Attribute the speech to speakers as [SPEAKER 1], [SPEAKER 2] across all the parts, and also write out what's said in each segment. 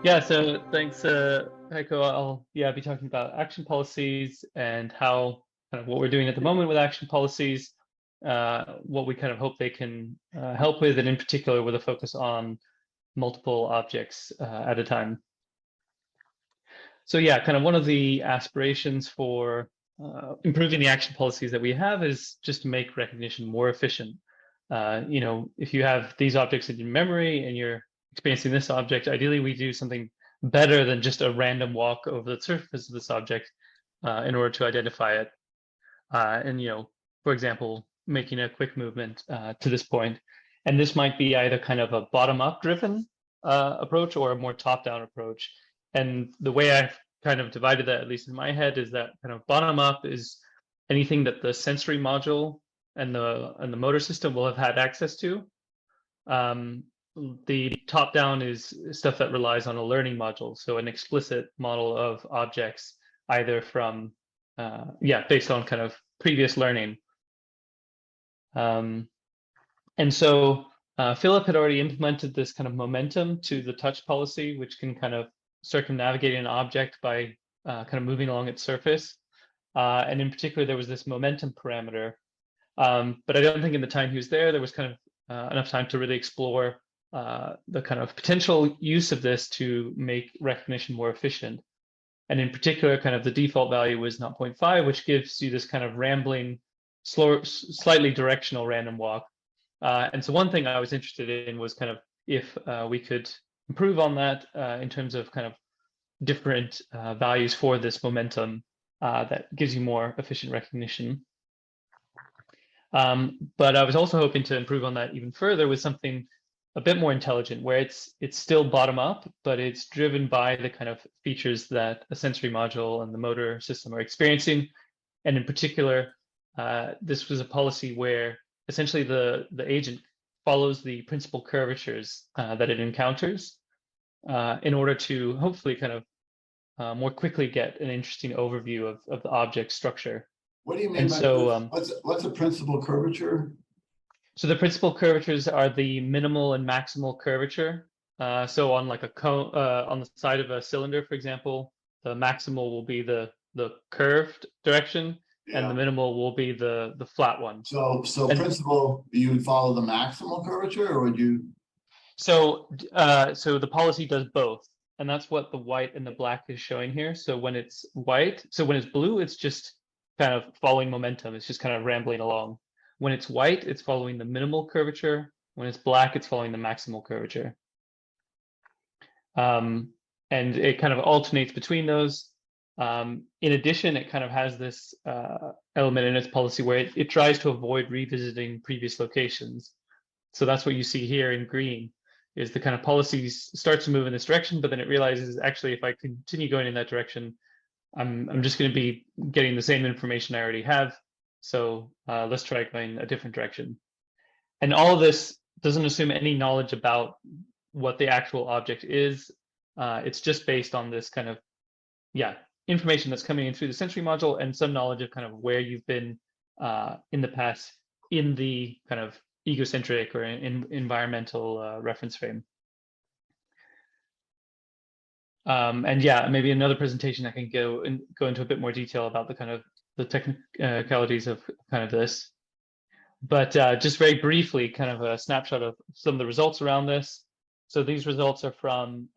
[SPEAKER 1] Yeah, so thanks, Heiko. I'll be talking about action policies and how kind of what we're doing at the moment with action policies, what we kind of hope they can help with, and in particular with a focus on multiple objects at a time. So yeah, kind of one of the aspirations for improving the action policies that we have is just to make recognition more efficient. If you have these objects in your memory and you're experiencing this object, ideally we do something better than just a random walk over the surface of this object in order to identify it. For example, making a quick movement to this point. And this might be either kind of a bottom-up driven approach or a more top-down approach. And the way I've kind of divided that, at least in my head, is that kind of bottom-up is anything that the sensory module and the motor system will have had access to. The top-down is stuff that relies on a learning module, so an explicit model of objects, either from based on kind of previous learning. And so Philip had already implemented this kind of momentum to the touch policy, which can kind of circumnavigate an object by kind of moving along its surface. And in particular, there was this momentum parameter. But I don't think in the time he was there was kind of enough time to really explore the kind of potential use of this to make recognition more efficient. And in particular, kind of the default value was 0.5, which gives you this kind of rambling, slow, slightly directional random walk. And so one thing I was interested in was kind of if we could improve on that in terms of kind of different values for this momentum that gives you more efficient recognition. But I was also hoping to improve on that even further with something a bit more intelligent, where it's still bottom up, but it's driven by the kind of features that a sensory module and the motor system are experiencing. And in particular, this was a policy where essentially the agent follows the principal curvatures that it encounters in order to hopefully kind of more quickly get an interesting overview of the object structure.
[SPEAKER 2] What do you mean by this? What's a principal curvature?
[SPEAKER 1] So the principal curvatures are the minimal and maximal curvature. So on like a cone, on the side of a cylinder, for example, the maximal will be the curved direction, and the minimal will be the flat one.
[SPEAKER 2] So principal, you would follow the maximal curvature, or would you?
[SPEAKER 1] So the policy does both, and that's what the white and the black is showing here. So when it's white, so when it's blue, it's just kind of following momentum. It's just kind of rambling along. When it's white, it's following the minimal curvature. When it's black, it's following the maximal curvature. And it kind of alternates between those. In addition, it kind of has this element in its policy where it tries to avoid revisiting previous locations. So that's what you see here in green, is the kind of policy starts to move in this direction, but then it realizes, actually, if I continue going in that direction, I'm just going to be getting the same information I already have. So let's try going a different direction. And all of this doesn't assume any knowledge about what the actual object is. It's just based on this kind of, information that's coming in through the sensory module and some knowledge of kind of where you've been in the past in the kind of egocentric or environmental reference frame. And maybe another presentation I can go into a bit more detail about the kind of the technicalities of kind of this. But just very briefly, kind of a snapshot of some of the results around this. So these results are from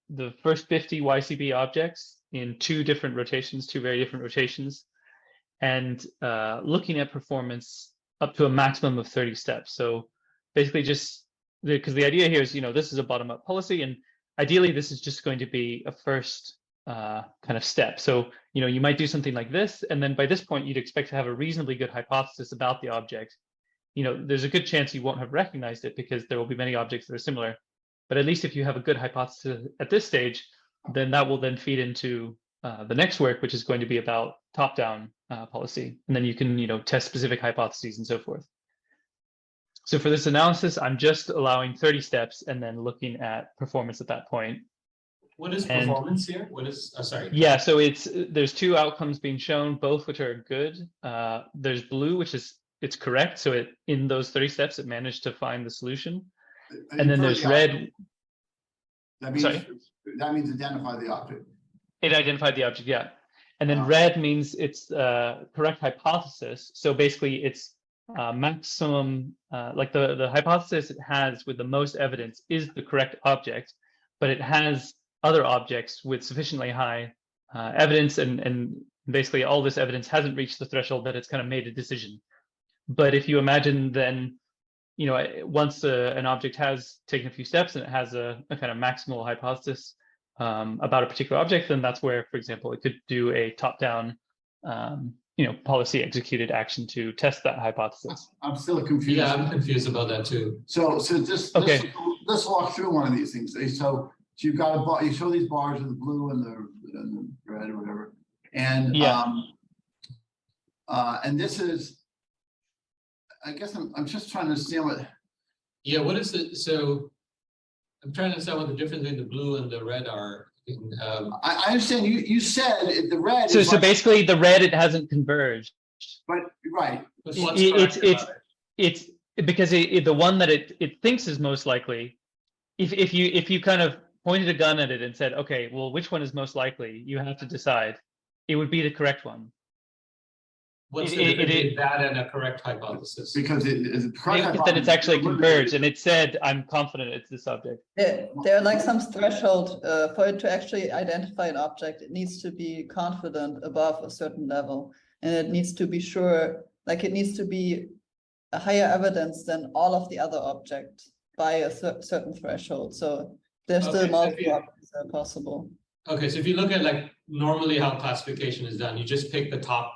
[SPEAKER 1] the first 50 YCB objects in two very different rotations, and looking at performance up to a maximum of 30 steps. So basically just because the idea here is, this is a bottom-up policy, and ideally this is just going to be a first kind of step. So, you might do something like this, and then by this point, you'd expect to have a reasonably good hypothesis about the object. There's a good chance you won't have recognized it because there will be many objects that are similar. But at least if you have a good hypothesis at this stage, then that will then feed into the next work, which is going to be about top-down policy. And then you can, test specific hypotheses and so forth. So for this analysis, I'm just allowing 30 steps and then looking at performance at that point.
[SPEAKER 3] What is performance here? What is, sorry.
[SPEAKER 1] Yeah, so there's two outcomes being shown, both which are good. There's blue, which is it's correct. So in those 30 steps, it managed to find the solution. And then there's red.
[SPEAKER 2] That means,
[SPEAKER 1] sorry?
[SPEAKER 2] That means identify the object.
[SPEAKER 1] It identified the object, yeah. And then
[SPEAKER 2] Wow.
[SPEAKER 1] red means it's correct hypothesis. So basically it's maximum, like the hypothesis it has with the most evidence is the correct object, but it has other objects with sufficiently high evidence, and basically all this evidence hasn't reached the threshold that it's kind of made a decision. But if you imagine then, you know, once an object has taken a few steps and it has a kind of maximal hypothesis about a particular object, then that's where, for example, it could do a top-down, you know, policy executed action to test that hypothesis.
[SPEAKER 2] I'm still confused.
[SPEAKER 3] Yeah, I'm confused about that too.
[SPEAKER 2] So just
[SPEAKER 1] Okay.
[SPEAKER 2] let's walk through one of these things. So you've got a bar. You show these bars with the blue and the red or whatever, and
[SPEAKER 1] Yeah.
[SPEAKER 2] And this is. I guess I'm just trying to understand what.
[SPEAKER 3] Yeah, what is it? So I'm trying to understand what the difference between the blue and the red are.
[SPEAKER 2] I understand you said the red.
[SPEAKER 1] So
[SPEAKER 2] is like,
[SPEAKER 1] basically the red, it hasn't converged.
[SPEAKER 2] but right.
[SPEAKER 3] What's
[SPEAKER 1] It's
[SPEAKER 3] correct about it?
[SPEAKER 1] it's because the one that it thinks is most likely, if you kind of pointed a gun at it and said, okay, well, which one is most likely? You have to decide. It would be the correct one.
[SPEAKER 3] What's the difference between that and a correct hypothesis?
[SPEAKER 2] Because it is
[SPEAKER 1] Then it's actually converged, and it said, I'm confident it's this object.
[SPEAKER 4] There are like some threshold for it to actually identify an object. It needs to be confident above a certain level, and it needs to be sure, like it needs to be a higher evidence than all of the other objects by a certain threshold. So there's still
[SPEAKER 3] Okay, so
[SPEAKER 4] multiple objects that are possible.
[SPEAKER 3] Okay, so if you look at like normally how classification is done, you just pick the top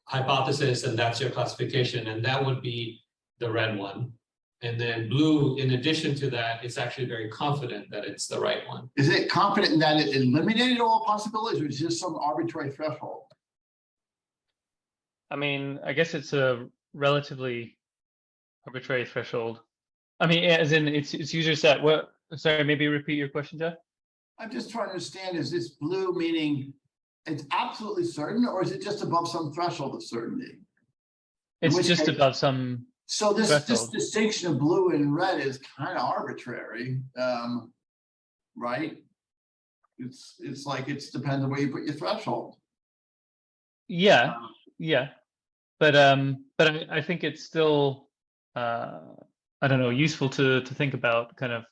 [SPEAKER 3] hypothesis and that's your classification, and that would be the red one. And then blue, in addition to that, it's actually very confident that it's the right one.
[SPEAKER 2] Is it confident in that it eliminated all possibilities, or is it just some arbitrary threshold?
[SPEAKER 1] I mean, I guess it's a relatively arbitrary threshold. I mean, as in it's user set. What? Sorry, maybe repeat your question, Jeff.
[SPEAKER 2] I'm just trying to understand, is this blue meaning it's absolutely certain, or is it just above some threshold of certainty?
[SPEAKER 1] It's
[SPEAKER 2] which
[SPEAKER 1] just
[SPEAKER 2] case-
[SPEAKER 1] above some.
[SPEAKER 2] So this
[SPEAKER 1] Threshold.
[SPEAKER 2] distinction of blue and red is kind of arbitrary, right? It's like it depends on where you put your threshold.
[SPEAKER 1] Yeah, yeah, but I think it's still I don't know, useful to think about kind of,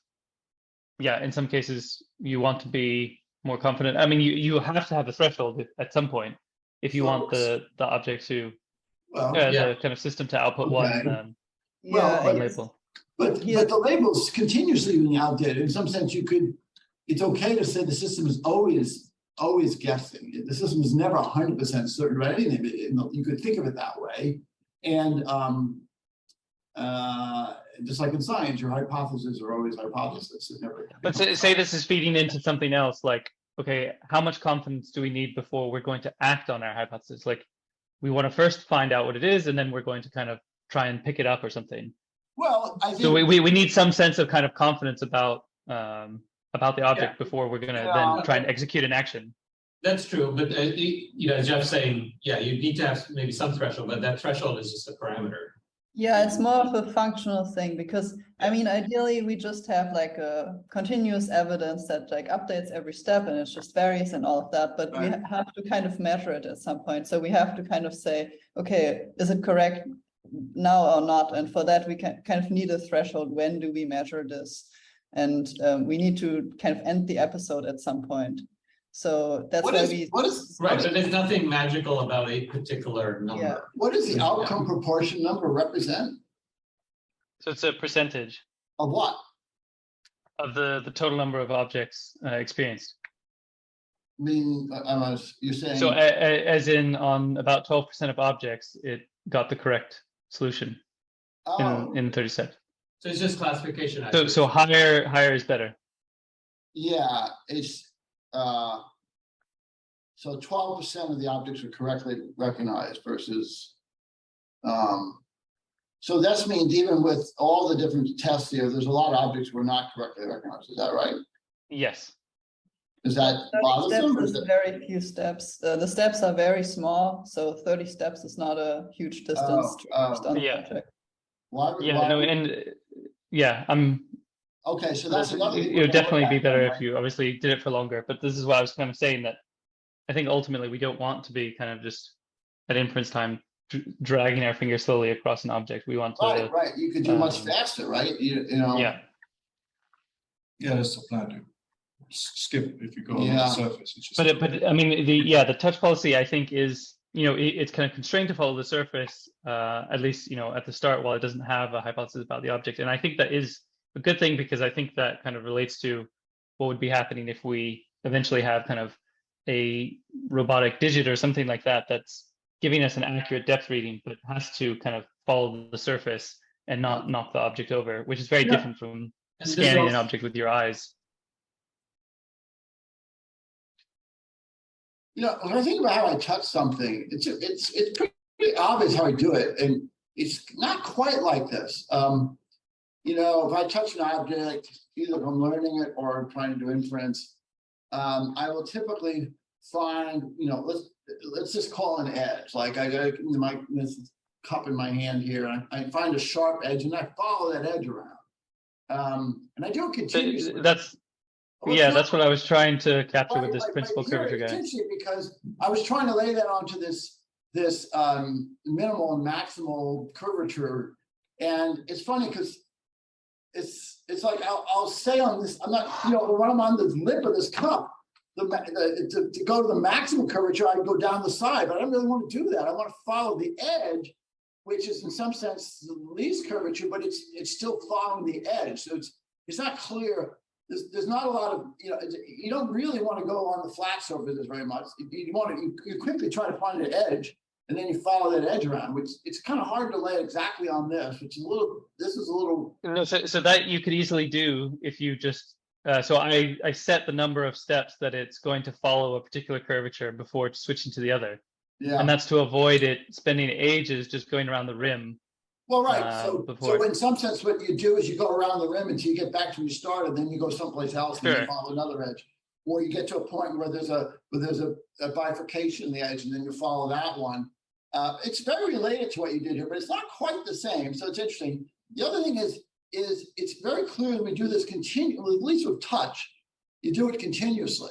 [SPEAKER 1] yeah, in some cases you want to be more confident. I mean, you have to have a threshold at some point if you
[SPEAKER 2] So-
[SPEAKER 1] want the object to
[SPEAKER 2] Well,
[SPEAKER 1] the kind of system to output
[SPEAKER 2] Okay.
[SPEAKER 1] one
[SPEAKER 2] Well,
[SPEAKER 1] one
[SPEAKER 4] it's-
[SPEAKER 1] label.
[SPEAKER 2] but the label's continuously being outdated. In some sense, it's okay to say the system is always guessing. The system is never 100% certain about anything. You could think of it that way. And just like in science, your hypotheses are always hypotheses. It never.
[SPEAKER 1] But say this is feeding into something else, like, okay, how much confidence do we need before we're going to act on our hypothesis? Like, we want to first find out what it is, and then we're going to kind of try and pick it up or something.
[SPEAKER 2] Well, I think.
[SPEAKER 1] So we need some sense of kind of confidence about the object before we're going to
[SPEAKER 2] Yeah.
[SPEAKER 1] then try and execute an action.
[SPEAKER 3] That's true, but you know, as Jeff's saying, yeah, you need to have maybe some threshold, but that threshold is just a parameter.
[SPEAKER 4] Yeah, it's more of a functional thing because I mean, ideally we just have like a continuous evidence that like updates every step and it just varies and all of that, but we
[SPEAKER 2] Right.
[SPEAKER 4] have to kind of measure it at some point. So we have to kind of say, okay, is it correct now or not? And for that, we can kind of need a threshold. When do we measure this? And we need to kind of end the episode at some point. So that's
[SPEAKER 2] What
[SPEAKER 4] why
[SPEAKER 2] is
[SPEAKER 3] Right, but there's nothing magical about a particular number.
[SPEAKER 4] Yeah.
[SPEAKER 2] what does the outcome proportion number represent?
[SPEAKER 1] So it's a percentage
[SPEAKER 2] Of what?
[SPEAKER 1] of the total number of objects experienced.
[SPEAKER 2] I mean, you're saying.
[SPEAKER 1] So as in on about 12% of objects, it got the correct solution
[SPEAKER 2] Oh,
[SPEAKER 1] in 30 steps.
[SPEAKER 3] So it's just classification.
[SPEAKER 1] So higher is better.
[SPEAKER 2] yeah, it's, so 12% of the objects are correctly recognized versus, so that means even with all the different tests here, there's a lot of objects were not correctly recognized. Is that right?
[SPEAKER 1] Yes.
[SPEAKER 2] Is that
[SPEAKER 4] 30
[SPEAKER 2] bothersome? Or
[SPEAKER 4] steps
[SPEAKER 2] is
[SPEAKER 4] is
[SPEAKER 2] it-
[SPEAKER 4] very few steps. The steps are very small, so 30 steps is not a huge distance to
[SPEAKER 2] Oh,
[SPEAKER 4] reach on a
[SPEAKER 1] yeah.
[SPEAKER 4] project.
[SPEAKER 2] Why?
[SPEAKER 1] Yeah.
[SPEAKER 2] why-
[SPEAKER 1] No. And yeah, I'm
[SPEAKER 2] Okay, so that's another.
[SPEAKER 1] It would definitely be better if you obviously did it for longer. But this is why I was kind of saying that I think ultimately we don't want to be kind of just at inference time dragging our finger slowly across an object. We want to.
[SPEAKER 2] Right. You could do much faster, right? You know.
[SPEAKER 1] Yeah.
[SPEAKER 5] Yeah, that's the plan. To skip if you go on
[SPEAKER 2] Yeah.
[SPEAKER 5] the surface. It's just
[SPEAKER 1] But I mean the touch policy I think is it's kind of constrained to follow the surface at least at the start while it doesn't have a hypothesis about the object, and I think that is a good thing because I think that kind of relates to what would be happening if we eventually have kind of a robotic digit or something like that that's giving us an accurate depth reading but has to kind of follow the surface and not knock the object over, which is very different from
[SPEAKER 3] And this
[SPEAKER 1] scanning an
[SPEAKER 3] also-
[SPEAKER 1] object with your eyes.
[SPEAKER 2] When I think about how I touch something, it's pretty obvious how I do it, and it's not quite like this. If I touch an object, either if I'm learning it or trying to do inference, I will typically find, let's just call an edge. Like I got this cup in my hand here, and I find a sharp edge, and I follow that edge around. And I do it continuously.
[SPEAKER 1] That's what I was trying to capture with this principal curvature guy.
[SPEAKER 2] It's interesting because I was trying to lay that onto this minimal and maximal curvature, and it's funny because it's like I'll say on this, I'm not, when I'm on the lip of this cup, to go to the maximum curvature, I go down the side, but I don't really want to do that. I want to follow the edge, which is in some sense the least curvature, but it's still following the edge. So it's not clear. There's not a lot of, you don't really want to go on the flat surfaces very much. You quickly try to find an edge, and then you follow that edge around, which it's kind of hard to lay exactly on this, this is a little.
[SPEAKER 1] No, so that you could easily do if you just, so I set the number of steps that it's going to follow a particular curvature before switching to the other.
[SPEAKER 2] Yeah.
[SPEAKER 1] And that's to avoid it spending ages just going around the rim.
[SPEAKER 2] Well, right. So in some sense, what you do is you go around the rim until you get back to where you started, then you go someplace else and you follow another edge. Or you get to a point where there's a bifurcation in the edge, and then you follow that one. It's very related to what you did here, but it's not quite the same. So it's interesting. The other thing is it's very clear when we do this continually, at least with touch, you do it continuously.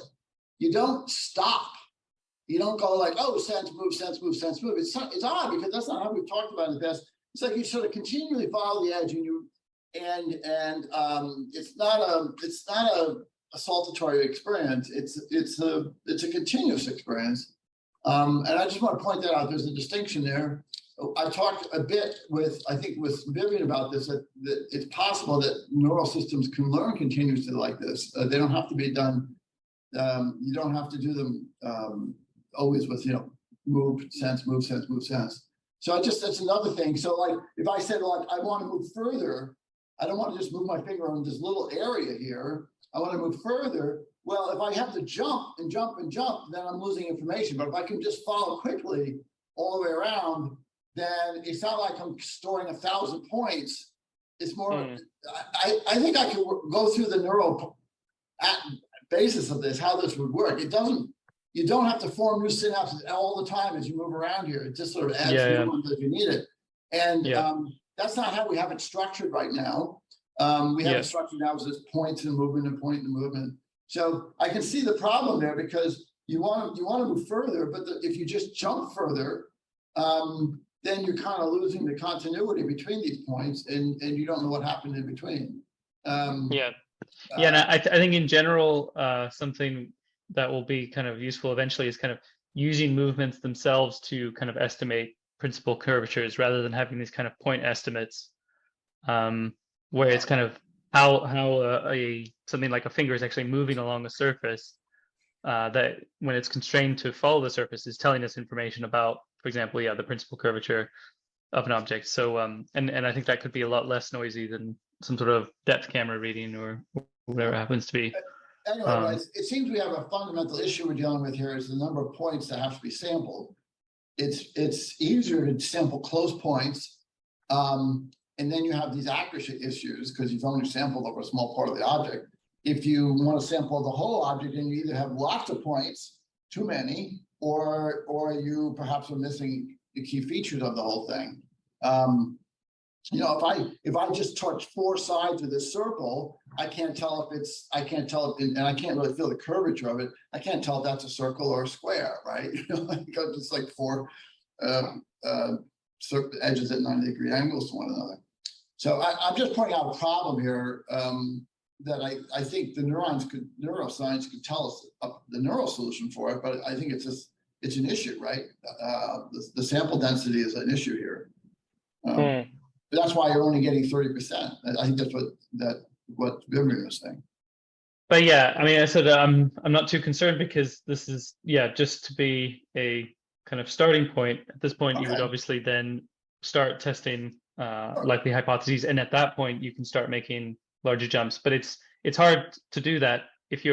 [SPEAKER 2] You don't stop. You don't go like, oh, sense, move, sense, move, sense, move. It's odd because that's not how we've talked about it in the past. It's like you sort of continually follow the edge, and it's not a saltatory experience. It's a continuous experience. And I just want to point that out. There's a distinction there. I talked a bit with Viviane about this, that it's possible that neural systems can learn continuously like this. They don't have to be done. You don't have to do them always with, move, sense, move, sense, move, sense. So that's another thing. So like, if I said, like, I want to move further, I don't want to just move my finger on this little area here. I want to move further. Well, if I have to jump and jump and jump, then I'm losing information. But if I can just follow quickly all the way around, then it's not like I'm storing 1,000 points. It's more, I think I can go through the neural basis of this, how this would work. You don't have to form new synapses all the time as you move around here. It just sort of adds new ones as you need it. And that's not how we have it structured right now. We have it structured now as this point and movement and point and movement. So I can see the problem there because you want to move further, but if you just jump further, then you're kind of losing the continuity between these points, and you don't know what happened in between.
[SPEAKER 1] And I think in general, something that will be kind of useful eventually is kind of using movements themselves to kind of estimate principal curvatures rather than having these kind of point estimates, where it's kind of how something like a finger is actually moving along a surface that when it's constrained to follow the surface is telling us information about, for example, the principal curvature of an object. So and I think that could be a lot less noisy than some sort of depth camera reading or whatever it happens to be.
[SPEAKER 2] Anyway, it seems we have a fundamental issue we're dealing with here is the number of points that have to be sampled. It's easier to sample close points, and then you have these accuracy issues because you've only sampled over a small part of the object. If you want to sample the whole object, then you either have lots of points, too many, or you perhaps are missing the key features of the whole thing. You know, if I just touch 4 sides of this circle, I can't tell if it's, and I can't really feel the curvature of it. I can't tell if that's a circle or a square, right? You know, because it's like 4 edges at 90-degree angles to one another. So I'm just pointing out a problem here that I think the neuroscience could tell us the neural solution for it, but I think it's an issue, right? The sample density is an issue here. But that's why you're only getting 30%. I think that's what Viviane was saying.
[SPEAKER 1] But yeah, I mean, I said I'm not too concerned because this is just to be a kind of starting point. At this point, you would obviously then start testing likely hypotheses, and at that point, you can start making larger jumps. But it's hard to do that if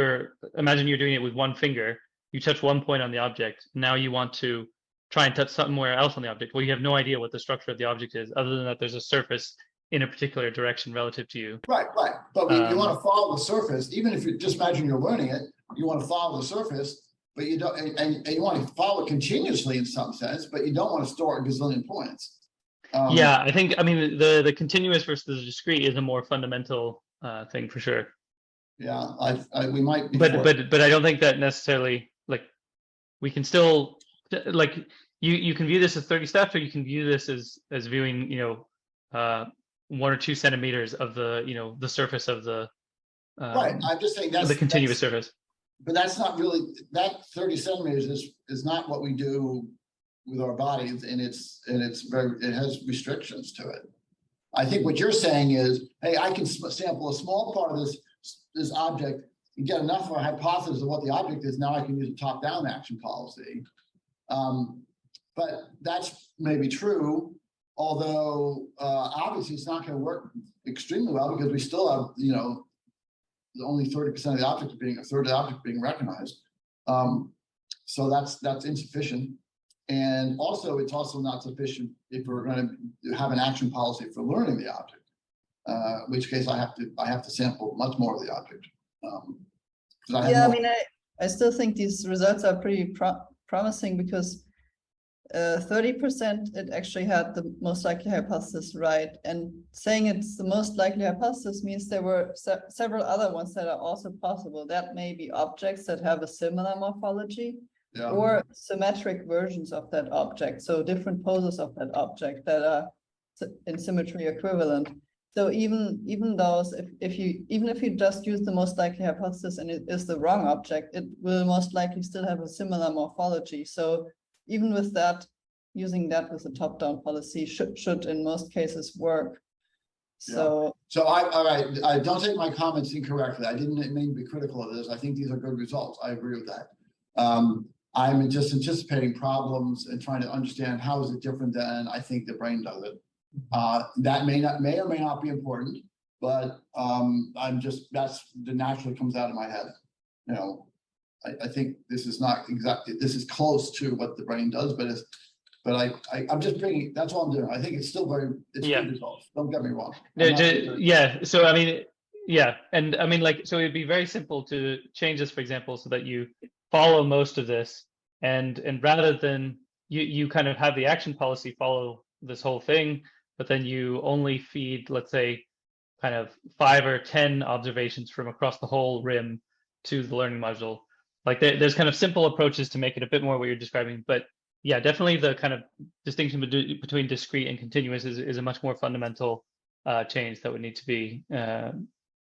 [SPEAKER 1] imagine you're doing it with one finger. You touch one point on the object. Now you want to try and touch somewhere else on the object. Well, you have no idea what the structure of the object is, other than that there's a surface in a particular direction relative to you.
[SPEAKER 2] Right. But you want to follow the surface, even if you just imagine you're learning it, you want to follow the surface, but you don't, and you want to follow it continuously in some sense, but you don't want to store a gazillion points.
[SPEAKER 1] Yeah, I think, I mean, the continuous versus the discrete is a more fundamental thing for sure.
[SPEAKER 2] Yeah, we might be.
[SPEAKER 1] But I don't think that necessarily, like, we can still, like, you can view this as 30 steps, or you can view this as viewing, 1 or 2 centimeters of the, the surface of the
[SPEAKER 2] right. I'm just saying that's
[SPEAKER 1] the continuous surface.
[SPEAKER 2] But that's not really, that 30 centimeters is not what we do with our bodies, and it has restrictions to it. I think what you're saying is, hey, I can sample a small part of this object and get enough of a hypothesis of what the object is. Now I can use a top-down action policy. But that's maybe true, although obviously it's not going to work extremely well, because we still have, only 30% of the object being, a third of the object being recognized. So that's insufficient. And also, it's also not sufficient if we're going to have an action policy for learning the object, in which case I have to sample much more of the object.
[SPEAKER 4] I mean, I still think these results are pretty promising, because 30% it actually had the most likely hypothesis right, and saying it's the most likely hypothesis means there were several other ones that are also possible. That may be objects that have a similar morphology, or symmetric versions of that object, so different poses of that object that are in symmetry equivalent. So even those, if you just use the most likely hypothesis and it is the wrong object, it will most likely still have a similar morphology. So even with that, using that with a top-down policy should in most cases work. So
[SPEAKER 2] all right, I don't take my comments incorrectly. I didn't mean to be critical of this. I think these are good results. I agree with that. I'm just anticipating problems and trying to understand how is it different than I think the brain does it. That may or may not be important, but that's the naturally comes out of my head. I think this is not exactly, this is close to what the brain does, but I'm just bringing, that's all I'm doing. I think it's still good results. Don't get me wrong.
[SPEAKER 1] So I mean, and I mean, like, so it'd be very simple to change this, for example, so that you follow most of this, and rather than you kind of have the action policy follow this whole thing, but then you only feed, let's say, kind of 5 or 10 observations from across the whole rim to the learning module. Like there's kind of simple approaches to make it a bit more what you're describing, but yeah, definitely the kind of distinction between discrete and continuous is a much more fundamental change that would need to be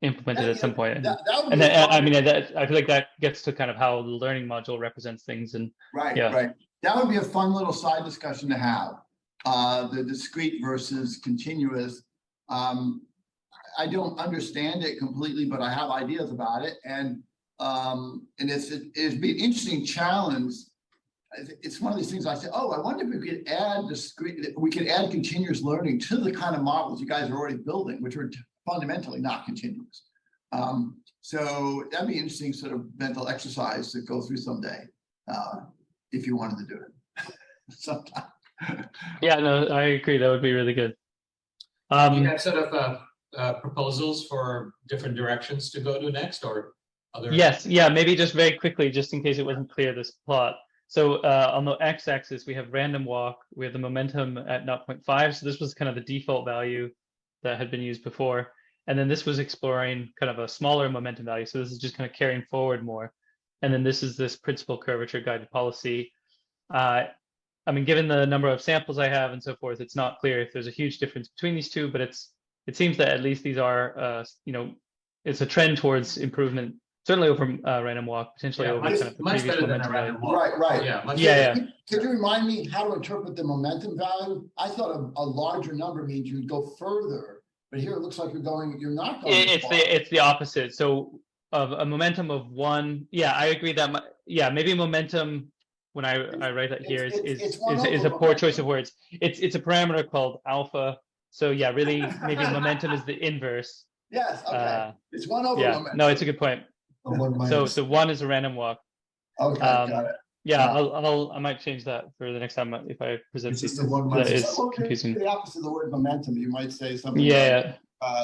[SPEAKER 1] implemented at some point. I feel like that gets to kind of how the learning module represents things. And
[SPEAKER 2] right. That would be a fun little side discussion to have. The discrete versus continuous. I don't understand it completely, but I have ideas about it, and it'd be an interesting challenge. It's one of these things I say, I wonder if we could add continuous learning to the kind of models you guys are already building, which are fundamentally not continuous. So that'd be an interesting sort of mental exercise to go through someday, if you wanted to do it sometime.
[SPEAKER 1] Yeah, no, I agree. That would be really good.
[SPEAKER 3] Do you have sort of proposals for different directions to go to next, or other?
[SPEAKER 1] Yes, maybe just very quickly, just in case it wasn't clear, this plot. So on the x-axis, we have random walk, we have the momentum at 0.5. So this was kind of the default value that had been used before. And then this was exploring kind of a smaller momentum value. So this is just kind of carrying forward more. And then this is this principal curvature guided policy. I mean, given the number of samples I have and so forth, it's not clear if there's a huge difference between these two, but it seems that at least these are, it's a trend towards improvement, certainly over random walk, potentially over
[SPEAKER 3] much,
[SPEAKER 1] kind of the
[SPEAKER 3] much
[SPEAKER 1] previous
[SPEAKER 3] better than a
[SPEAKER 1] momentum
[SPEAKER 3] random
[SPEAKER 1] value.
[SPEAKER 3] walk.
[SPEAKER 2] Right.
[SPEAKER 3] Yeah, much
[SPEAKER 1] Yeah,
[SPEAKER 3] better.
[SPEAKER 1] yeah.
[SPEAKER 2] Could you remind me how to interpret the momentum value? I thought a larger number means you would go further, but here it looks like you're not going. as far.
[SPEAKER 1] It's the opposite. So of a momentum of 1, yeah, I agree that maybe momentum, when I write that here,
[SPEAKER 2] It's one
[SPEAKER 1] is
[SPEAKER 2] over
[SPEAKER 1] a poor choice
[SPEAKER 2] momentum.
[SPEAKER 1] of words. It's a parameter called alpha. So yeah, really maybe momentum is the inverse.
[SPEAKER 2] Yes, okay. It's one over
[SPEAKER 1] Yeah,
[SPEAKER 2] momentum.
[SPEAKER 1] no, it's a good point.
[SPEAKER 5] Or one
[SPEAKER 1] So
[SPEAKER 5] minus.
[SPEAKER 1] 1 is a random walk.
[SPEAKER 2] Okay, got it.
[SPEAKER 1] Yeah,
[SPEAKER 2] Yeah.
[SPEAKER 1] I might change that for the next time if I present
[SPEAKER 5] It's just
[SPEAKER 1] these.
[SPEAKER 5] the one
[SPEAKER 1] That
[SPEAKER 5] minus.
[SPEAKER 1] is
[SPEAKER 2] So,
[SPEAKER 1] confusing.
[SPEAKER 2] The opposite of the word momentum, you might say something
[SPEAKER 1] Yeah,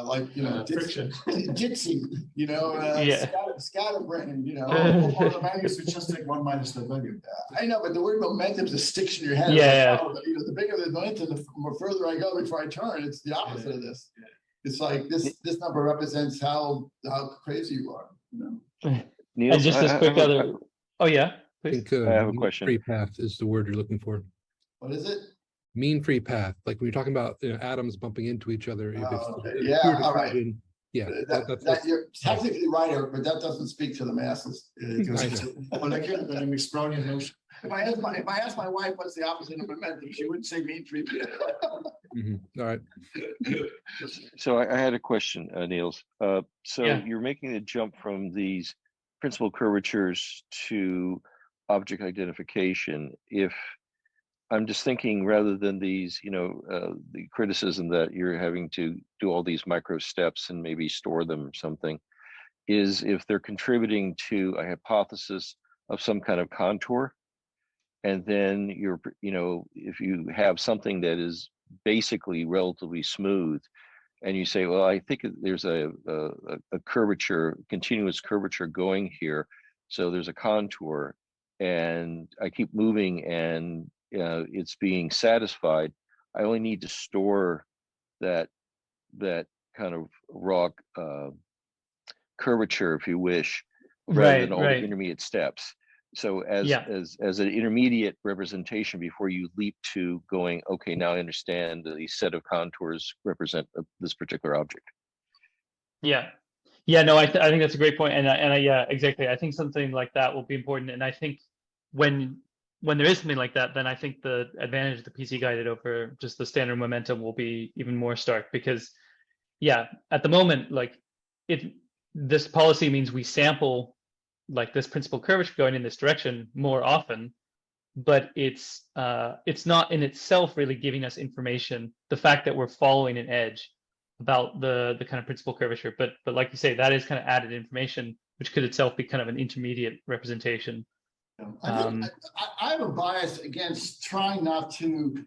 [SPEAKER 2] like
[SPEAKER 3] Friction.
[SPEAKER 2] jitsi,
[SPEAKER 1] Yeah.
[SPEAKER 2] scatterbrain,
[SPEAKER 5] Or the values, we just take one minus the value.
[SPEAKER 2] I know, but the word momentum just sticks in your head.
[SPEAKER 1] Yeah,
[SPEAKER 2] Like, oh, the bigger the momentum, the more further I go before I turn. It's the opposite of this.
[SPEAKER 5] Yeah.
[SPEAKER 2] It's like this number represents how crazy you are.
[SPEAKER 1] and
[SPEAKER 6] Niels,
[SPEAKER 1] just this quick other. Oh yeah,
[SPEAKER 7] I
[SPEAKER 1] please.
[SPEAKER 7] think
[SPEAKER 6] I have a
[SPEAKER 7] mean
[SPEAKER 6] question.
[SPEAKER 7] free path is the word you're looking for.
[SPEAKER 2] What is it?
[SPEAKER 7] Mean free path, like when you're talking about atoms bumping into each other.
[SPEAKER 2] Okay.
[SPEAKER 7] if
[SPEAKER 2] Yeah,
[SPEAKER 7] pure
[SPEAKER 2] all right.
[SPEAKER 7] diffusion, yeah,
[SPEAKER 2] That you're technically right, Eric, but that doesn't speak to the masses.
[SPEAKER 7] I
[SPEAKER 5] Well, again, an Brownian notion.
[SPEAKER 2] If I ask my wife what's the opposite of momentum, she wouldn't say mean free.
[SPEAKER 7] Mhm. All right.
[SPEAKER 6] So I had a question, Niels. So
[SPEAKER 1] Yeah.
[SPEAKER 6] you're making the jump from these principal curvatures to object identification. If I'm just thinking, rather than these, the criticism that you're having to do all these micro steps and maybe store them or something, is if they're contributing to a hypothesis of some kind of contour, and then if you have something that is basically relatively smooth, and you say, well, I think there's a curvature, continuous curvature going here, so there's a contour, and I keep moving and it's being satisfied. I only need to store that kind of raw curvature, if you wish, rather than all the intermediate steps. So as an intermediate representation before you leap to going, okay, now I understand the set of contours represent this particular object.
[SPEAKER 1] Yeah. No, I think that's a great point, and yeah, exactly. I think something like that will be important, and I think when there is something like that, then I think the advantage of the PC guided over just the standard momentum will be even more stark, because at the moment, like this policy means we sample like this principal curvature going in this direction more often, but it's not in itself really giving us information. The fact that we're following an edge about the kind of principal curvature, but like you say, that is kind of added information, which could itself be kind of an intermediate representation.
[SPEAKER 2] I have a bias against trying not to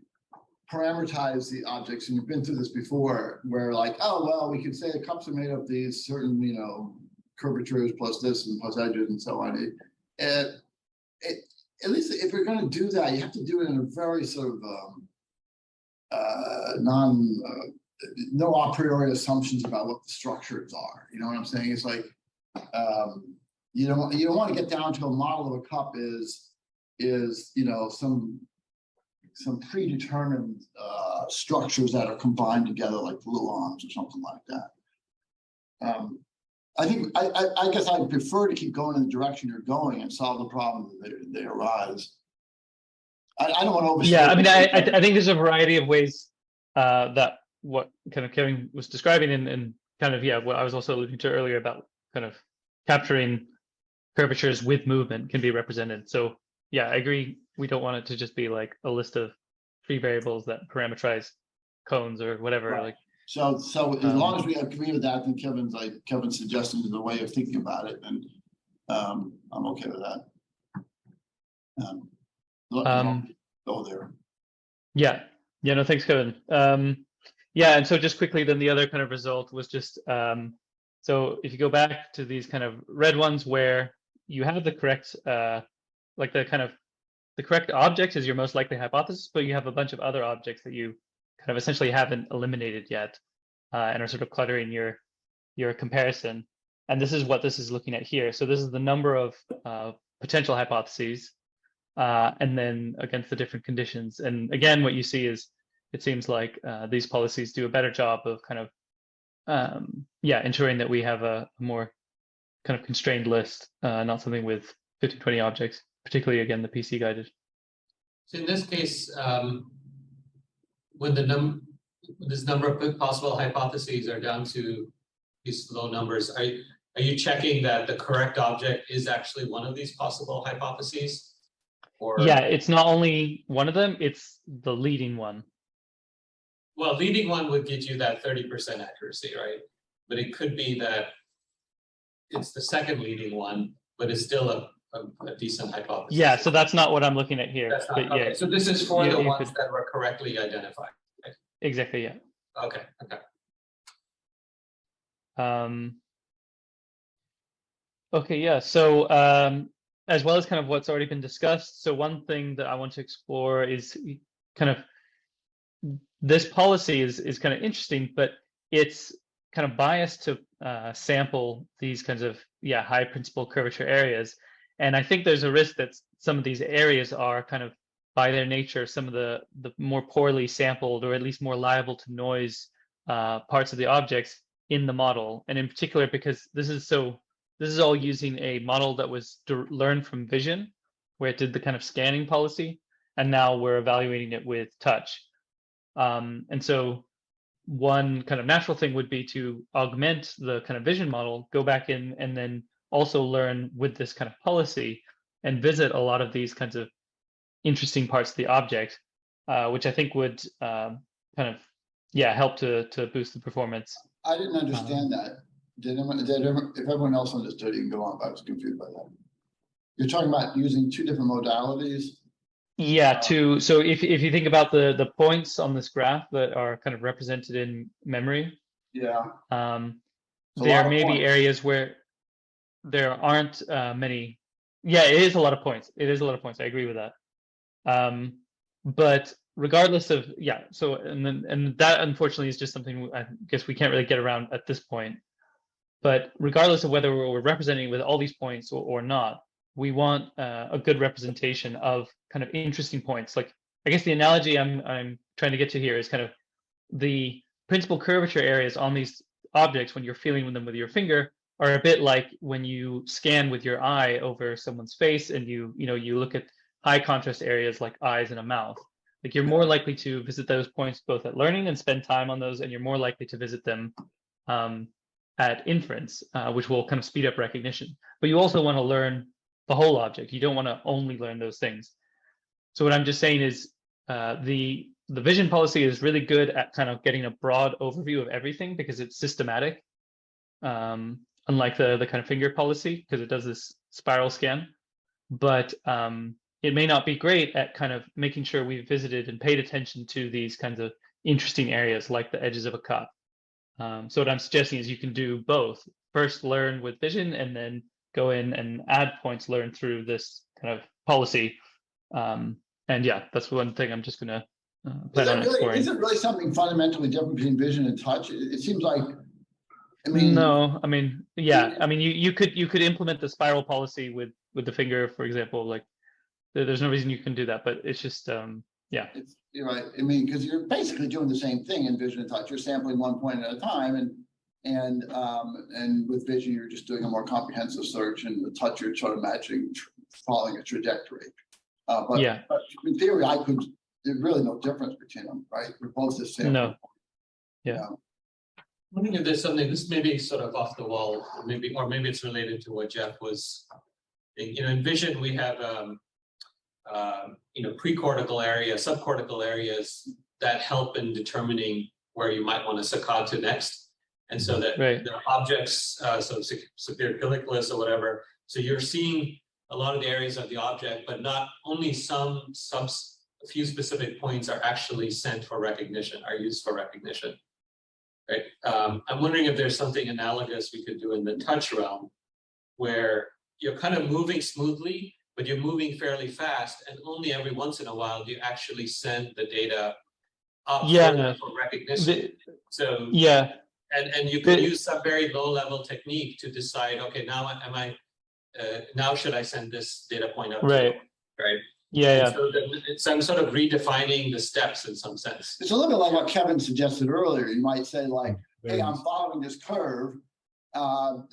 [SPEAKER 2] parameterize the objects, and you've been through this before, where like, oh well, we could say the cups are made of these certain, curvatures plus this and plus edges and so on. At least if you're going to do that, you have to do it in a very sort of no a priori assumptions about what the structures are. You know what I'm saying? It's like you don't want to get down to a model of a cup is some predetermined structures that are combined together like gluons or something like that. I guess I'd prefer to keep going in the direction you're going and solve the problems that they arise. I don't want to overstate.
[SPEAKER 1] Yeah, I mean, I think there's a variety of ways that what kind of Kevin was describing, and kind of what I was also alluding to earlier about kind of capturing curvatures with movement can be represented. So yeah, I agree. We don't want it to just be like a list of free variables that parameterize cones or whatever.
[SPEAKER 2] Right.
[SPEAKER 1] Like
[SPEAKER 2] so as long as we agree with that, then Kevin's suggesting is a way of thinking about it, and I'm okay with that. Go there.
[SPEAKER 1] Yeah, no, thanks, Kevin. And so just quickly, then the other kind of result was just so if you go back to these kind of red ones where you have the correct like the kind of the correct object is your most likely hypothesis, but you have a bunch of other objects that you kind of essentially haven't eliminated yet, and are sort of cluttering your comparison. And this is what this is looking at here. So this is the number of potential hypotheses, and then against the different conditions. And again, what you see is it seems like these policies do a better job of kind of ensuring that we have a more kind of constrained list, not something with 15, 20 objects, particularly again the PC guided.
[SPEAKER 3] So in this case, when this number of possible hypotheses are down to these low numbers, are you checking that the correct object is actually one of these possible hypotheses? Or
[SPEAKER 1] Yeah, it's not only one of them, it's the leading one.
[SPEAKER 3] well, leading one would get you that 30% accuracy, right? But it could be that it's the second leading one, but it's still a decent hypothesis.
[SPEAKER 1] Yeah, so that's not what I'm looking at here.
[SPEAKER 3] That's not,
[SPEAKER 1] But yeah,
[SPEAKER 3] okay. So this is for
[SPEAKER 1] you-
[SPEAKER 3] the
[SPEAKER 1] you
[SPEAKER 3] ones
[SPEAKER 1] could-
[SPEAKER 3] that were correctly identified.
[SPEAKER 1] exactly, yeah.
[SPEAKER 3] Okay.
[SPEAKER 1] Okay, yeah. So as well as kind of what's already been discussed, so one thing that I want to explore is kind of this policy is kind of interesting, but it's kind of biased to sample these kinds of high principal curvature areas. And I think there's a risk that some of these areas are kind of by their nature some of the more poorly sampled, or at least more liable to noise parts of the objects in the model. And in particular, because this is all using a model that was learned from vision, where it did the kind of scanning policy, and now we're evaluating it with touch. And so one kind of natural thing would be to augment the kind of vision model, go back in, and then also learn with this kind of policy and visit a lot of these kinds of interesting parts of the object, which I think would kind of help to boost the performance.
[SPEAKER 2] I didn't understand that. If everyone else understood, you can go on, but I was confused by that. You're talking about using two different modalities?
[SPEAKER 1] Yeah, so if you think about the points on this graph that are kind of represented in memory,
[SPEAKER 2] Yeah.
[SPEAKER 1] there may be areas where there aren't many. Yeah, it is a lot of points. It is a lot of points. I agree with that. But regardless of so and that unfortunately is just something I guess we can't really get around at this point. But regardless of whether we're representing with all these points or not, we want a good representation of kind of interesting points. Like, I guess the analogy I'm trying to get to here is kind of the principal curvature areas on these objects when you're feeling them with your finger are a bit like when you scan with your eye over someone's face and you look at high contrast areas like eyes and a mouth. Like, you're more likely to visit those points both at learning and spend time on those, and you're more likely to visit them at inference, which will kind of speed up recognition. But you also want to learn the whole object. You don't want to only learn those things. So what I'm just saying is the vision policy is really good at kind of getting a broad overview of everything because it's systematic, unlike the kind of finger policy, because it does this spiral scan. But it may not be great at kind of making sure we've visited and paid attention to these kinds of interesting areas like the edges of a cup. So what I'm suggesting is you can do both. First learn with vision, and then go in and add points learned through this kind of policy. And that's one thing I'm just going to plan on exploring.
[SPEAKER 2] Is it really something fundamentally different between vision and touch? It seems like,
[SPEAKER 1] no, you could implement the spiral policy with the finger, for example. Like, there's no reason you can do that, but it's just
[SPEAKER 2] You're right. I mean, because you're basically doing the same thing in vision and touch. You're sampling one point at a time, and with vision, you're just doing a more comprehensive search, and with touch, you're sort of matching, following a trajectory. But in theory, there's really no difference between them, right? We're both the same.
[SPEAKER 1] No. Yeah.
[SPEAKER 2] You know?
[SPEAKER 3] I'm wondering if there's something, this may be sort of off the wall, or maybe it's related to what Jeff was, in vision, we have, precortical area, subcortical areas that help in determining where you might want to saccade to next. And so that there are objects, so superior colliculus or whatever. So you're seeing a lot of the areas of the object, but not only a few specific points are actually sent for recognition, are used for recognition. Right. I'm wondering if there's something analogous we could do in the touch realm, where you're kind of moving smoothly, but you're moving fairly fast, and only every once in a while do you actually send the data up
[SPEAKER 1] Yeah.
[SPEAKER 3] for recognition. So
[SPEAKER 1] Yeah.
[SPEAKER 3] and you can use some very low level technique to decide, okay, now now should I send this data point up?
[SPEAKER 1] Right.
[SPEAKER 3] Right.
[SPEAKER 1] Yeah.
[SPEAKER 3] And so I'm sort of redefining the steps in some sense.
[SPEAKER 2] It's a little bit like what Kevin suggested earlier. You might say like, hey, I'm following this curve.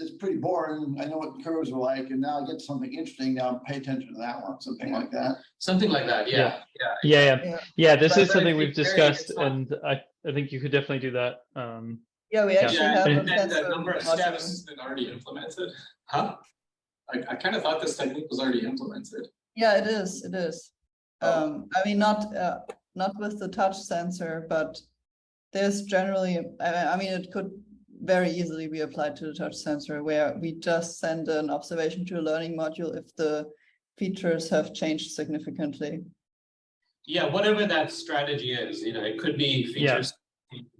[SPEAKER 2] It's pretty boring. I know what curves are like, and now I get something interesting. Now pay attention to that one, something like that.
[SPEAKER 3] Something like that. Yeah.
[SPEAKER 1] This
[SPEAKER 3] But
[SPEAKER 1] is something we've
[SPEAKER 3] it's very-
[SPEAKER 1] discussed,
[SPEAKER 3] it's not-
[SPEAKER 1] and I think you could definitely do that.
[SPEAKER 4] Yeah, we actually
[SPEAKER 3] Yeah,
[SPEAKER 4] have a
[SPEAKER 3] and then the
[SPEAKER 4] tensor
[SPEAKER 3] number of
[SPEAKER 4] module.
[SPEAKER 3] steps.
[SPEAKER 8] Is it already implemented?
[SPEAKER 3] Huh?
[SPEAKER 8] I kind of thought this technique was already implemented.
[SPEAKER 4] Yeah, it is. It is. I mean, not with the touch sensor, but there's generally. I mean, it could very easily be applied to the touch sensor, where we just send an observation to a learning module if the features have changed significantly.
[SPEAKER 3] Yeah, whatever that strategy is, it could be features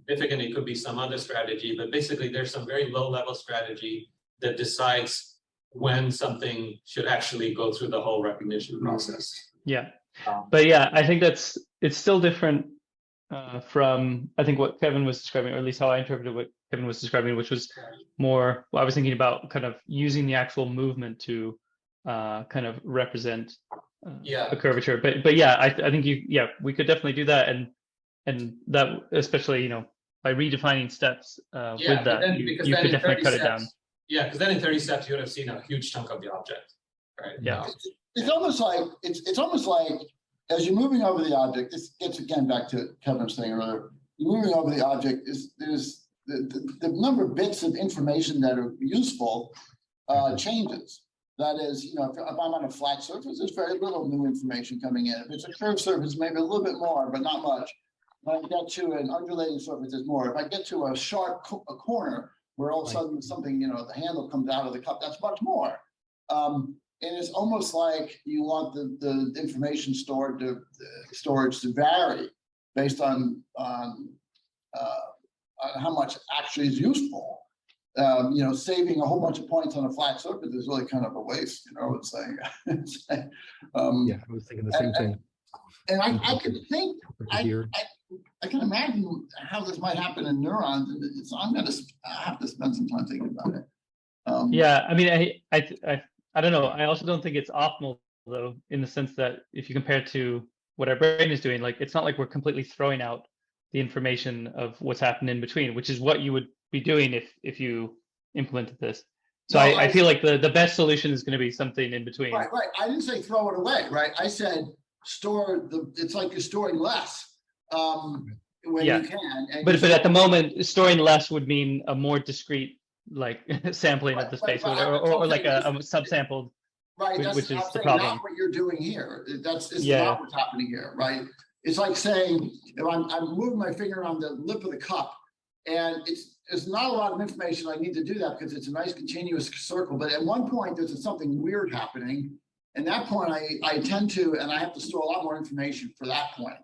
[SPEAKER 3] significant, it could be some other strategy, but basically there's some very low level strategy that decides when something should actually go through the whole recognition process.
[SPEAKER 1] Yeah, but yeah, I think it's still different from I think what Kevin was describing, or at least how I interpreted what Kevin was describing, which was more. Well, I was thinking about kind of using the actual movement to kind of represent a curvature. But yeah, I think we could definitely do that, and that especially by redefining steps with that, you could definitely cut it down.
[SPEAKER 3] Yeah, because then in 30 steps you would have seen a huge chunk of the object, right?
[SPEAKER 1] Yeah.
[SPEAKER 2] It's almost like as you're moving over the object, this gets again back to Kevin's thing earlier. You're moving over the object, there's the number of bits of information that are useful changes. That is, if I'm on a flat surface, there's very little new information coming in. If it's a curved surface, maybe a little bit more, but not much. When I get to an undulating surface, there's more. If I get to a sharp corner where all of a sudden something, the handle comes out of the cup, that's much more. And it's almost like you want the information storage to vary based on how much actually is useful. Saving a whole bunch of points on a flat surface is really kind of a waste. It's like,
[SPEAKER 7] Yeah, I was thinking the same thing.
[SPEAKER 2] And I could think,
[SPEAKER 7] Here.
[SPEAKER 2] I can imagine how this might happen in neurons, and I have to spend some time thinking about it.
[SPEAKER 1] Yeah, I mean, I don't know. I also don't think it's optimal though, in the sense that if you compare it to what our brain is doing, like it's not like we're completely throwing out the information of what's happened in between, which is what you would be doing if you implemented this. So
[SPEAKER 2] No,
[SPEAKER 1] I feel like the best solution is going to be something in between.
[SPEAKER 2] Right. I didn't say throw it away, right? I said it's like you're storing less when you can.
[SPEAKER 1] But at the moment, storing less would mean a more discrete like sampling of the space, or like a subsampled.
[SPEAKER 2] Right, that's
[SPEAKER 1] which is
[SPEAKER 2] I'm
[SPEAKER 1] the
[SPEAKER 2] saying
[SPEAKER 1] problem.
[SPEAKER 2] not what you're doing here. It's not what's happening here, right? It's like saying if I'm moving my finger on the lip of the cup, and it's not a lot of information. I need to do that because it's a nice continuous circle. But at one point, there's something weird happening. And that point, I tend to, and I have to store a lot more information for that point.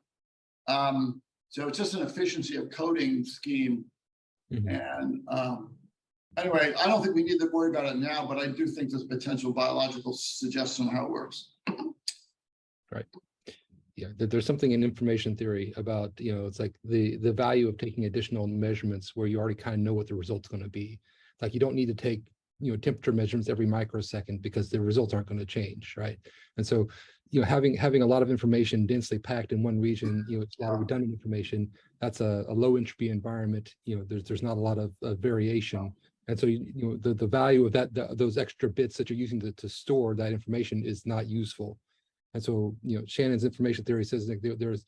[SPEAKER 2] So it's just an efficiency of coding scheme. And anyway, I don't think we need to worry about it now, but I do think there's potential biological suggestion on how it works.
[SPEAKER 7] Right. Yeah, there's something in information theory about, it's like the value of taking additional measurements where you already kind of know what the result's going to be. Like you don't need to take, temperature measurements every microsecond because the results aren't going to change, right? And so, having a lot of information densely packed in one region, it's a lot of redundant information. That's a low entropy environment. There's not a lot of variation. And so, the value of those extra bits that you're using to store that information is not useful. And so, Shannon's information theory says that there's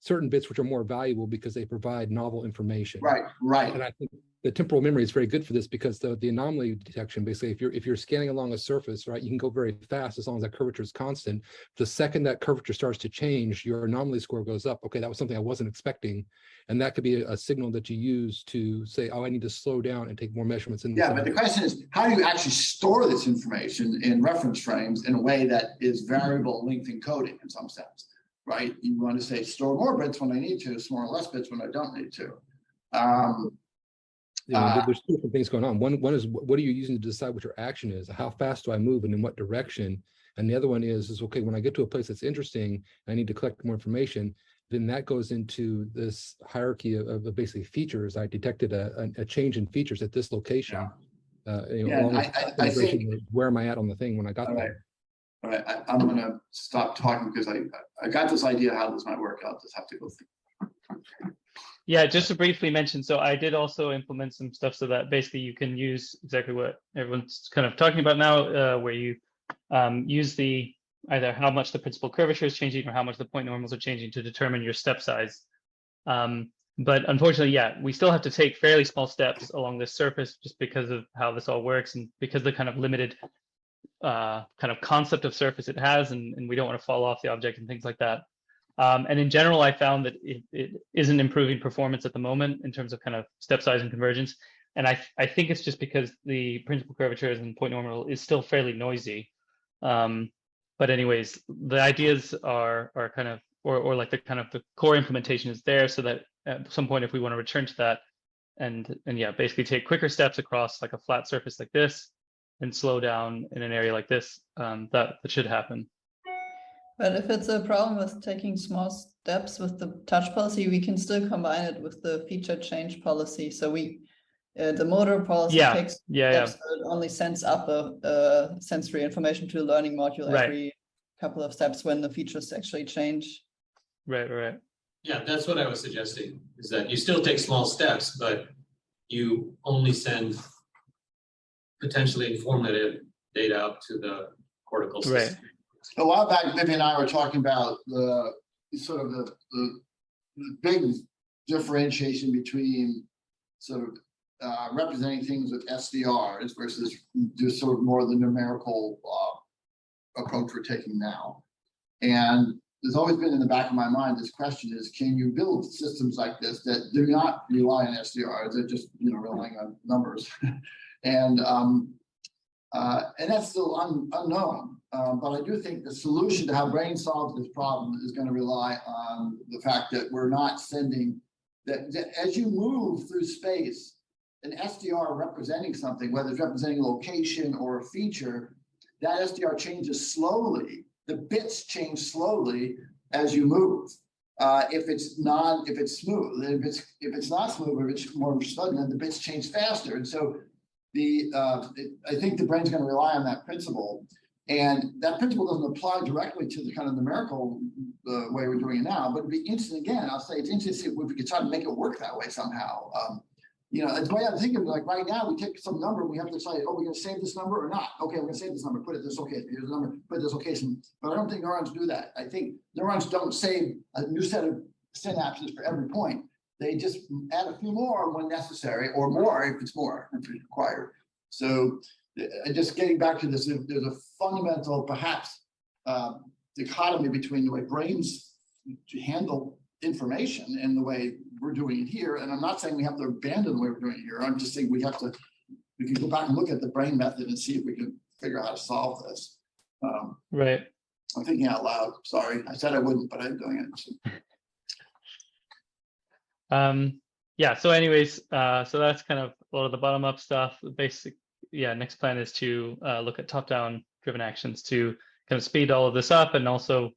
[SPEAKER 7] certain bits which are more valuable because they provide novel information.
[SPEAKER 2] Right.
[SPEAKER 7] And I think the temporal memory is very good for this because the anomaly detection, basically, if you're scanning along a surface, right, you can go very fast as long as that curvature is constant. The second that curvature starts to change, your anomaly score goes up. Okay, that was something I wasn't expecting. And that could be a signal that you use to say, oh, I need to slow down and take more measurements.
[SPEAKER 2] But the question is, how do you actually store this information in reference frames in a way that is variable length encoding in some sense, right? You want to say store more bits when I need to, store less bits when I don't need to.
[SPEAKER 7] There's two different things going on. One is, what are you using to decide what your action is? How fast do I move and in what direction? And the other one is okay, when I get to a place that's interesting, I need to collect more information, then that goes into this hierarchy of basically features. I detected a change in features at this location.
[SPEAKER 2] Yeah,
[SPEAKER 7] along with
[SPEAKER 2] I
[SPEAKER 7] integration
[SPEAKER 2] think-
[SPEAKER 7] of where am I at on the thing when I got
[SPEAKER 2] All right.
[SPEAKER 7] there.
[SPEAKER 2] All right, I'm gonna stop talking because I got this idea how this might work. I'll just have to go think.
[SPEAKER 1] Yeah, just to briefly mention, so I did also implement some stuff so that basically you can use exactly what everyone's kind of talking about now, where you use the either how much the principal curvature is changing or how much the point normals are changing to determine your step size. But unfortunately, yeah, we still have to take fairly small steps along this surface just because of how this all works and because the kind of limited kind of concept of surface it has, and we don't want to fall off the object and things like that. And in general, I found that it isn't improving performance at the moment in terms of kind of step size and convergence. And I think it's just because the principal curvatures and point normal is still fairly noisy. But anyways, the ideas are kind of, or like the kind of the core implementation is there so that at some point, if we want to return to that and yeah, basically take quicker steps across like a flat surface like this and slow down in an area like this, that should happen.
[SPEAKER 4] But if it's a problem with taking small steps with the touch policy, we can still combine it with the feature change policy. So the motor policy takes steps, but it only sends up a sensory information to the learning module every couple of steps when the features actually change.
[SPEAKER 1] Right.
[SPEAKER 3] Yeah, that's what I was suggesting, is that you still take small steps, but you only send potentially informative data up to the cortical system.
[SPEAKER 2] A while back, Viviane and I were talking about the sort of the big differentiation between sort of representing things with SDRs versus just sort of more the numerical approach we're taking now. And there's always been in the back of my mind this question is, can you build systems like this that do not rely on SDRs, they're just relying on numbers? And that's still unknown. But I do think the solution to how brain solves this problem is going to rely on the fact that we're not sending that as you move through space, an SDR representing something, whether it's representing a location or a feature, that SDR changes slowly. The bits change slowly as you move. If it's smooth, if it's not smooth, or if it's more sudden, then the bits change faster. And so I think the brain's going to rely on that principle, and that principle doesn't apply directly to the kind of numerical way we're doing it now. But it'd be interesting. Again, I'll say it's interesting if we could try to make it work that way somehow. It's the way I'm thinking. Like right now, we take some number, we have to decide, we're going to save this number or not. Okay, we're going to save this number, put it this location. Here's the number, put it this location. But I don't think neurons do that. I think neurons don't save a new set of synapses for every point. They just add a few more when necessary, or more if it's required. So just getting back to this, there's a fundamental, perhaps, dichotomy between the way brains handle information and the way we're doing it here. And I'm not saying we have to abandon the way we're doing it here. I'm just saying we can go back and look at the brain method and see if we can figure out how to solve this.
[SPEAKER 1] Right.
[SPEAKER 2] I'm thinking out loud. Sorry, I said I wouldn't, but I'm doing it.
[SPEAKER 1] Yeah, so anyways, so that's kind of a lot of the bottom up stuff. The basic, next plan is to look at top-down driven actions to kind of speed all of this up, and also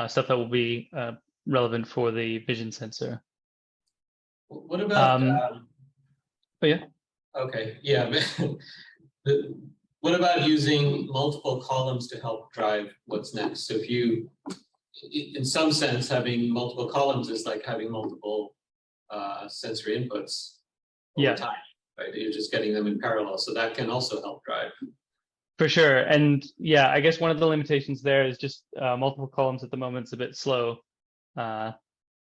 [SPEAKER 1] stuff that will be relevant for the vision sensor.
[SPEAKER 3] What about
[SPEAKER 1] Okay,
[SPEAKER 3] what about using multiple columns to help drive what's next? So if you, in some sense, having multiple columns is like having multiple sensory inputs over time, right? You're just getting them in parallel, so that can also help drive.
[SPEAKER 1] For sure. And I guess one of the limitations there is just multiple columns at the moment is a bit slow. So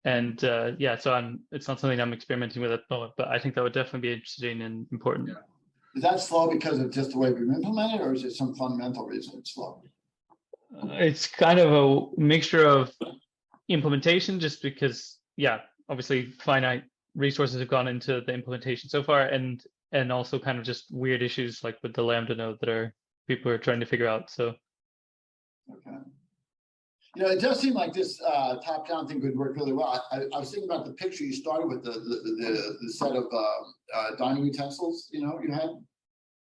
[SPEAKER 1] it's not something I'm experimenting with at the moment, but I think that would definitely be interesting and important.
[SPEAKER 2] Is that slow because of just the way we've implemented, or is it some fundamental reason it's slow?
[SPEAKER 1] It's kind of a mixture of implementation, just because, obviously finite resources have gone into the implementation so far, and also kind of just weird issues like with the Lambda node that people are trying to figure out. So,
[SPEAKER 2] okay. It does seem like this top-down thing could work really well. I was thinking about the picture you started with, the set of dining utensils, you had.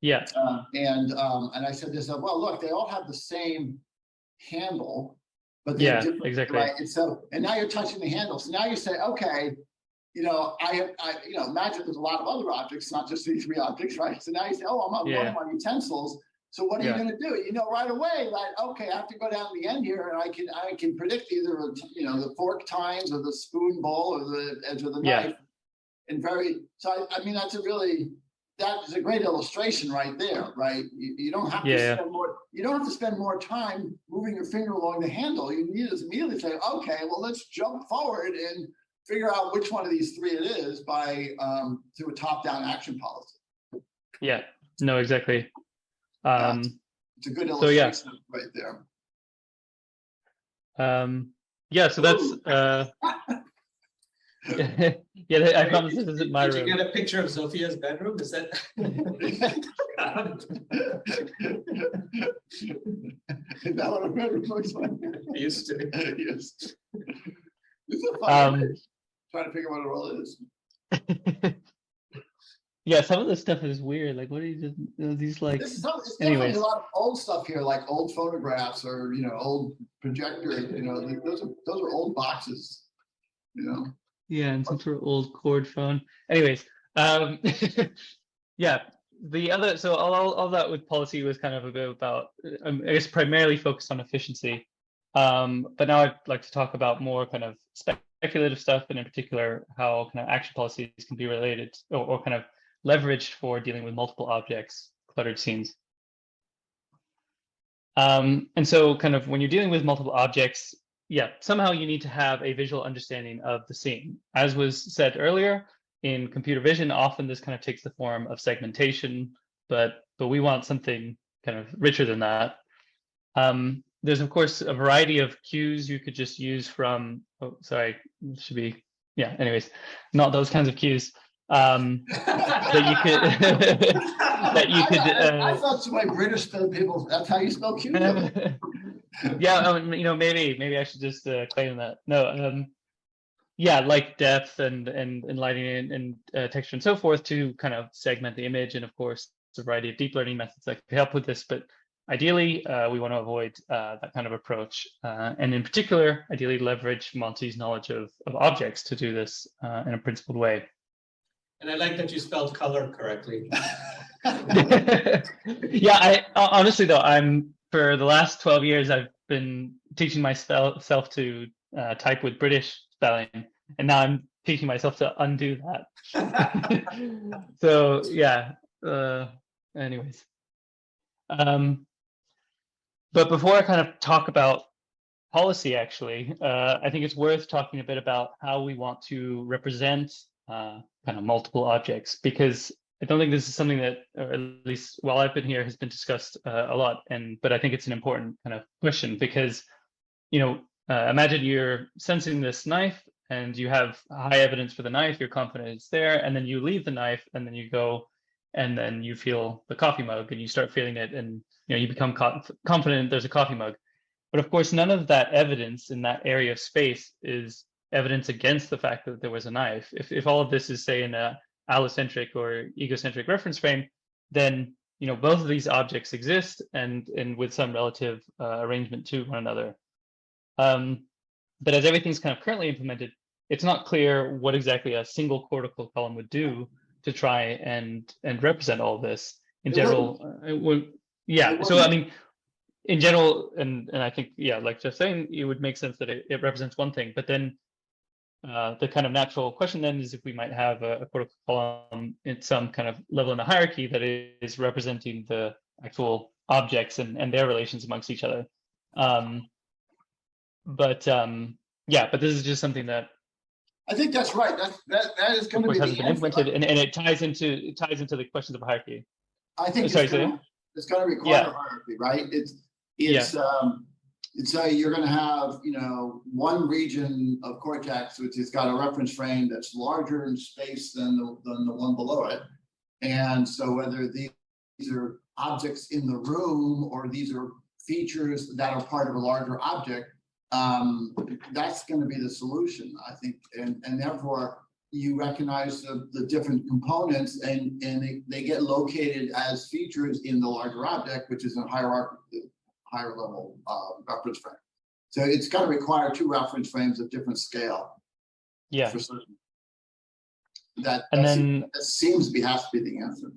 [SPEAKER 1] Yeah.
[SPEAKER 2] And I said this, well, look, they all have the same handle, but they're
[SPEAKER 1] Yeah,
[SPEAKER 2] different,
[SPEAKER 1] exactly.
[SPEAKER 2] right? And so, and now you're touching the handle. So now you say, okay, you know, imagine there's a lot of other objects, not just these 3 objects, right? So now you say, oh, I'm on one
[SPEAKER 1] Yeah.
[SPEAKER 2] of my utensils. So what are you
[SPEAKER 1] Yeah.
[SPEAKER 2] going to do? You know, right away, like, okay, I have to go down to the end here, and I can predict either, you know, the fork tines or the spoon bowl or the edge of the
[SPEAKER 1] Yeah.
[SPEAKER 2] knife. And so I mean, that is a great illustration right there, right? You don't have to
[SPEAKER 1] Yeah.
[SPEAKER 2] spend more. You don't have to spend more time moving your finger along the handle. You need to immediately say, okay, well, let's jump forward and figure out which one of these 3 it is by through a top-down action policy.
[SPEAKER 1] Yeah. No, exactly.
[SPEAKER 2] It's a good
[SPEAKER 1] So, yeah.
[SPEAKER 2] illustration right there.
[SPEAKER 1] Yeah, so that's yeah, I promise this isn't my
[SPEAKER 3] Did you
[SPEAKER 1] room.
[SPEAKER 3] get a picture of Sophia's bedroom? Is that?
[SPEAKER 2] Is that what a bedroom looks like?
[SPEAKER 3] It used to.
[SPEAKER 2] Yes. It's a fun
[SPEAKER 1] Um,
[SPEAKER 2] trying to figure out what it all is.
[SPEAKER 1] Yeah, some of this stuff is weird. Like, what are you just these like?
[SPEAKER 2] It's definitely
[SPEAKER 1] Anyways.
[SPEAKER 2] a lot of old stuff here, like old photographs or, you know, old projector, you know, like those are old boxes, you know.
[SPEAKER 1] Yeah, and some sort of old cord phone. Anyways, yeah, the other, so all that with policy was kind of a bit about, I guess, primarily focused on efficiency. But now I'd like to talk about more kind of speculative stuff, and in particular, how kind of action policies can be related or kind of leveraged for dealing with multiple objects, cluttered scenes. And so kind of when you're dealing with multiple objects, yeah, somehow you need to have a visual understanding of the scene. As was said earlier, in computer vision, often this kind of takes the form of segmentation, but we want something kind of richer than that. There's of course a variety of cues you could just use from, oh, sorry, it should be, yeah, anyways, not those kinds of cues. That you could
[SPEAKER 2] I thought some like British people, that's how you spell Q.
[SPEAKER 1] Yeah, you know, maybe I should just claim that. No, yeah, like depth and lighting and texture and so forth to kind of segment the image, and of course a variety of deep learning methods that can help with this. But ideally, we want to avoid that kind of approach, and in particular, ideally leverage Monty's knowledge of objects to do this in a principled way.
[SPEAKER 3] And I like that you spelled color correctly.
[SPEAKER 1] Yeah, I honestly though, for the last 12 years, I've been teaching myself to type with British spelling, and now I'm teaching myself to undo that. So yeah, anyways. But before I kind of talk about policy, actually, I think it's worth talking a bit about how we want to represent kind of multiple objects, because I don't think this is something that, or at least while I've been here, has been discussed a lot. But I think it's an important kind of question, because, you know, imagine you're sensing this knife and you have high evidence for the knife, you're confident it's there, and then you leave the knife and then you go and then you feel the coffee mug and you start feeling it, and you know, you become confident there's a coffee mug. But of course, none of that evidence in that area of space is evidence against the fact that there was a knife. If all of this is, say, in a allocentric or egocentric reference frame, then, you know, both of these objects exist and with some relative arrangement to one another. But as everything's kind of currently implemented, it's not clear what exactly a single cortical column would do to try and represent all this. In general, it would, yeah. So I mean, in general, and I think, yeah, like just saying, it would make sense that it represents one thing. But then the kind of natural question then is if we might have a cortical column in some kind of level in the hierarchy that is representing the actual objects and their relations amongst each other. Yeah, but this is just something that
[SPEAKER 2] I think that's right. That is going to be
[SPEAKER 1] hasn't
[SPEAKER 2] the
[SPEAKER 1] been
[SPEAKER 2] answer.
[SPEAKER 1] implemented, and it ties into the questions of hierarchy.
[SPEAKER 2] I think
[SPEAKER 1] Sorry,
[SPEAKER 2] it's going to require hierarchy, right? It's you're going to have, you know, one region of cortex which has got a reference frame that's larger in space than the one below it, and so whether these are objects in the room or these are features that are part of a larger object, that's going to be the solution, I think, and therefore you recognize the different components and they get located as features in the larger object, which is a higher level reference frame. So it's got to require 2 reference frames of different scale.
[SPEAKER 1] Yeah.
[SPEAKER 2] For certain. That seems to be has to be the answer.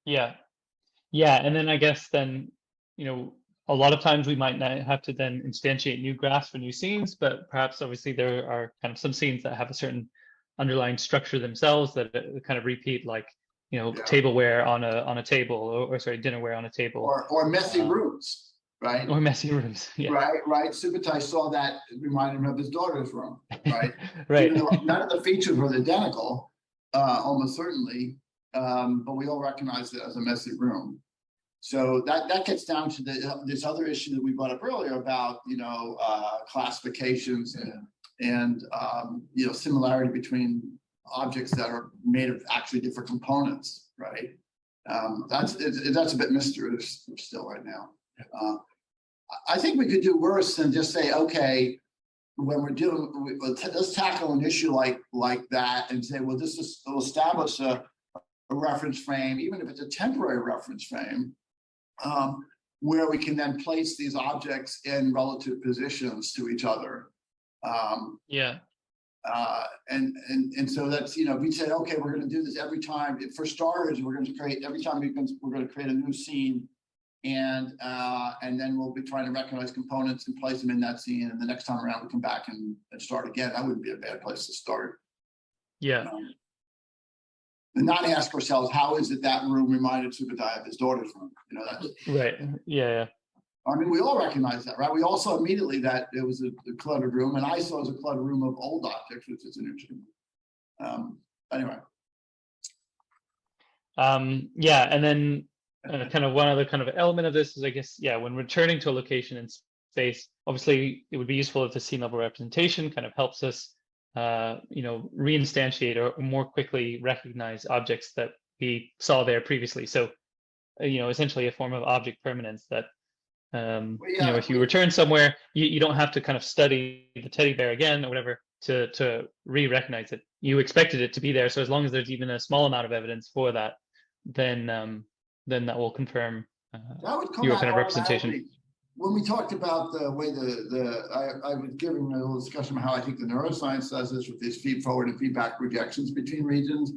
[SPEAKER 1] Yeah. Yeah. And then I guess then, a lot of times we might not have to then instantiate new graphs for new scenes, but perhaps obviously there are kind of some scenes that have a certain underlying structure themselves that kind of repeat, like, tableware on a table, or sorry, dinnerware on a table.
[SPEAKER 2] Or messy rooms, right?
[SPEAKER 1] Or messy rooms. Yeah.
[SPEAKER 2] Right. Subutai saw that, it reminded him of his daughter's room, right?
[SPEAKER 1] Right.
[SPEAKER 2] Even though none of the features were identical, almost certainly, but we all recognize it as a messy room. So that gets down to this other issue that we brought up earlier about classifications and similarity between objects that are made of actually different components, right? That's a bit mysterious still right now. I think we could do worse than just say, okay, when we're dealing, let's tackle an issue like that and say, well, will establish a reference frame, even if it's a temporary reference frame, where we can then place these objects in relative positions to each other. And so that's, we said, okay, we're going to do this every time. For starters, we're going to create every time we're going to create a new scene, and then we'll be trying to recognize components and place them in that scene. And the next time around, we come back and start again. That wouldn't be a bad place to start.
[SPEAKER 1] Yeah.
[SPEAKER 2] And not ask ourselves, how is it that room reminded Subutai of his daughter's room? That's
[SPEAKER 1] right. Yeah.
[SPEAKER 2] I mean, we all recognize that, right? We all saw immediately that it was a cluttered room, and I saw it as a cluttered room of old objects, which is an interesting. Anyway.
[SPEAKER 1] Yeah, and then kind of one other kind of element of this is, I guess, when returning to a location in space, obviously it would be useful if the scene level representation kind of helps us, reinstantiate or more quickly recognize objects that we saw there previously. So, essentially a form of object permanence that. If you return somewhere, you don't have to kind of study the teddy bear again or whatever to re-recognize it. You expected it to be there, so as long as there's even a small amount of evidence for that, then that will confirm your kind of representation.
[SPEAKER 2] When we talked about the way I was giving a little discussion about how I think the neuroscience does this with these feed-forward and feedback projections between regions,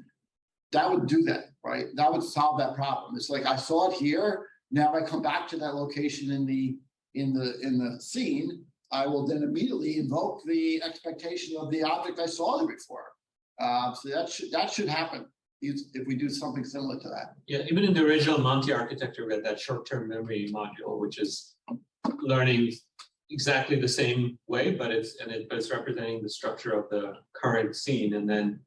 [SPEAKER 2] that would do that, right? That would solve that problem. It's like I saw it here. Now, if I come back to that location in the scene, I will then immediately invoke the expectation of the object I saw there before. So that should happen if we do something similar to that.
[SPEAKER 3] Yeah, even in the original Monty architecture, we had that short-term memory module, which is learning exactly the same way, but it's representing the structure of the current scene, and then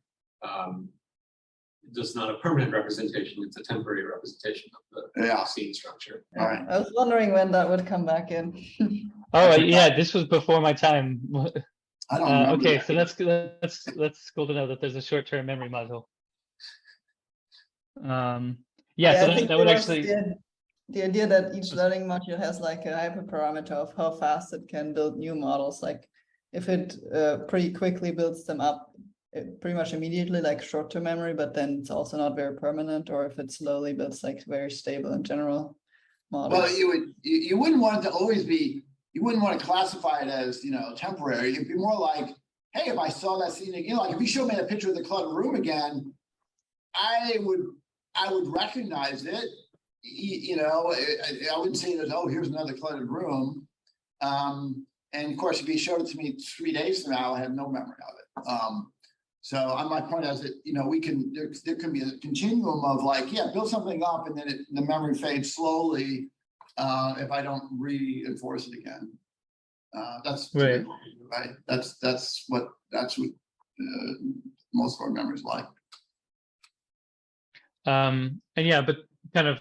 [SPEAKER 3] just not a permanent representation, it's a temporary representation of the scene structure.
[SPEAKER 2] All right.
[SPEAKER 4] I was wondering when that would come back in.
[SPEAKER 1] Oh yeah, this was before my time.
[SPEAKER 2] I don't remember
[SPEAKER 1] okay,
[SPEAKER 2] that.
[SPEAKER 1] so that's cool to know that there's a short-term memory module. So that would actually.
[SPEAKER 4] The idea that each learning module has like a hyperparameter of how fast it can build new models. Like if it pretty quickly builds them up pretty much immediately, like short-term memory, but then it's also not very permanent, or if it slowly builds like very stable in general models.
[SPEAKER 2] Well, you wouldn't want it to always be, you wouldn't want to classify it as, temporary. It'd be more like, hey, if I saw that scene again, like if you showed me a picture of the cluttered room again, I would recognize it. I wouldn't say that, oh, here's another cluttered room. And of course, if you showed it to me 3 days from now, I have no memory of it. So on my point is that, there can be a continuum of like, build something up and then the memory fades slowly if I don't reinforce it again. That's
[SPEAKER 1] right.
[SPEAKER 2] That's what most of our memories like.
[SPEAKER 1] But kind of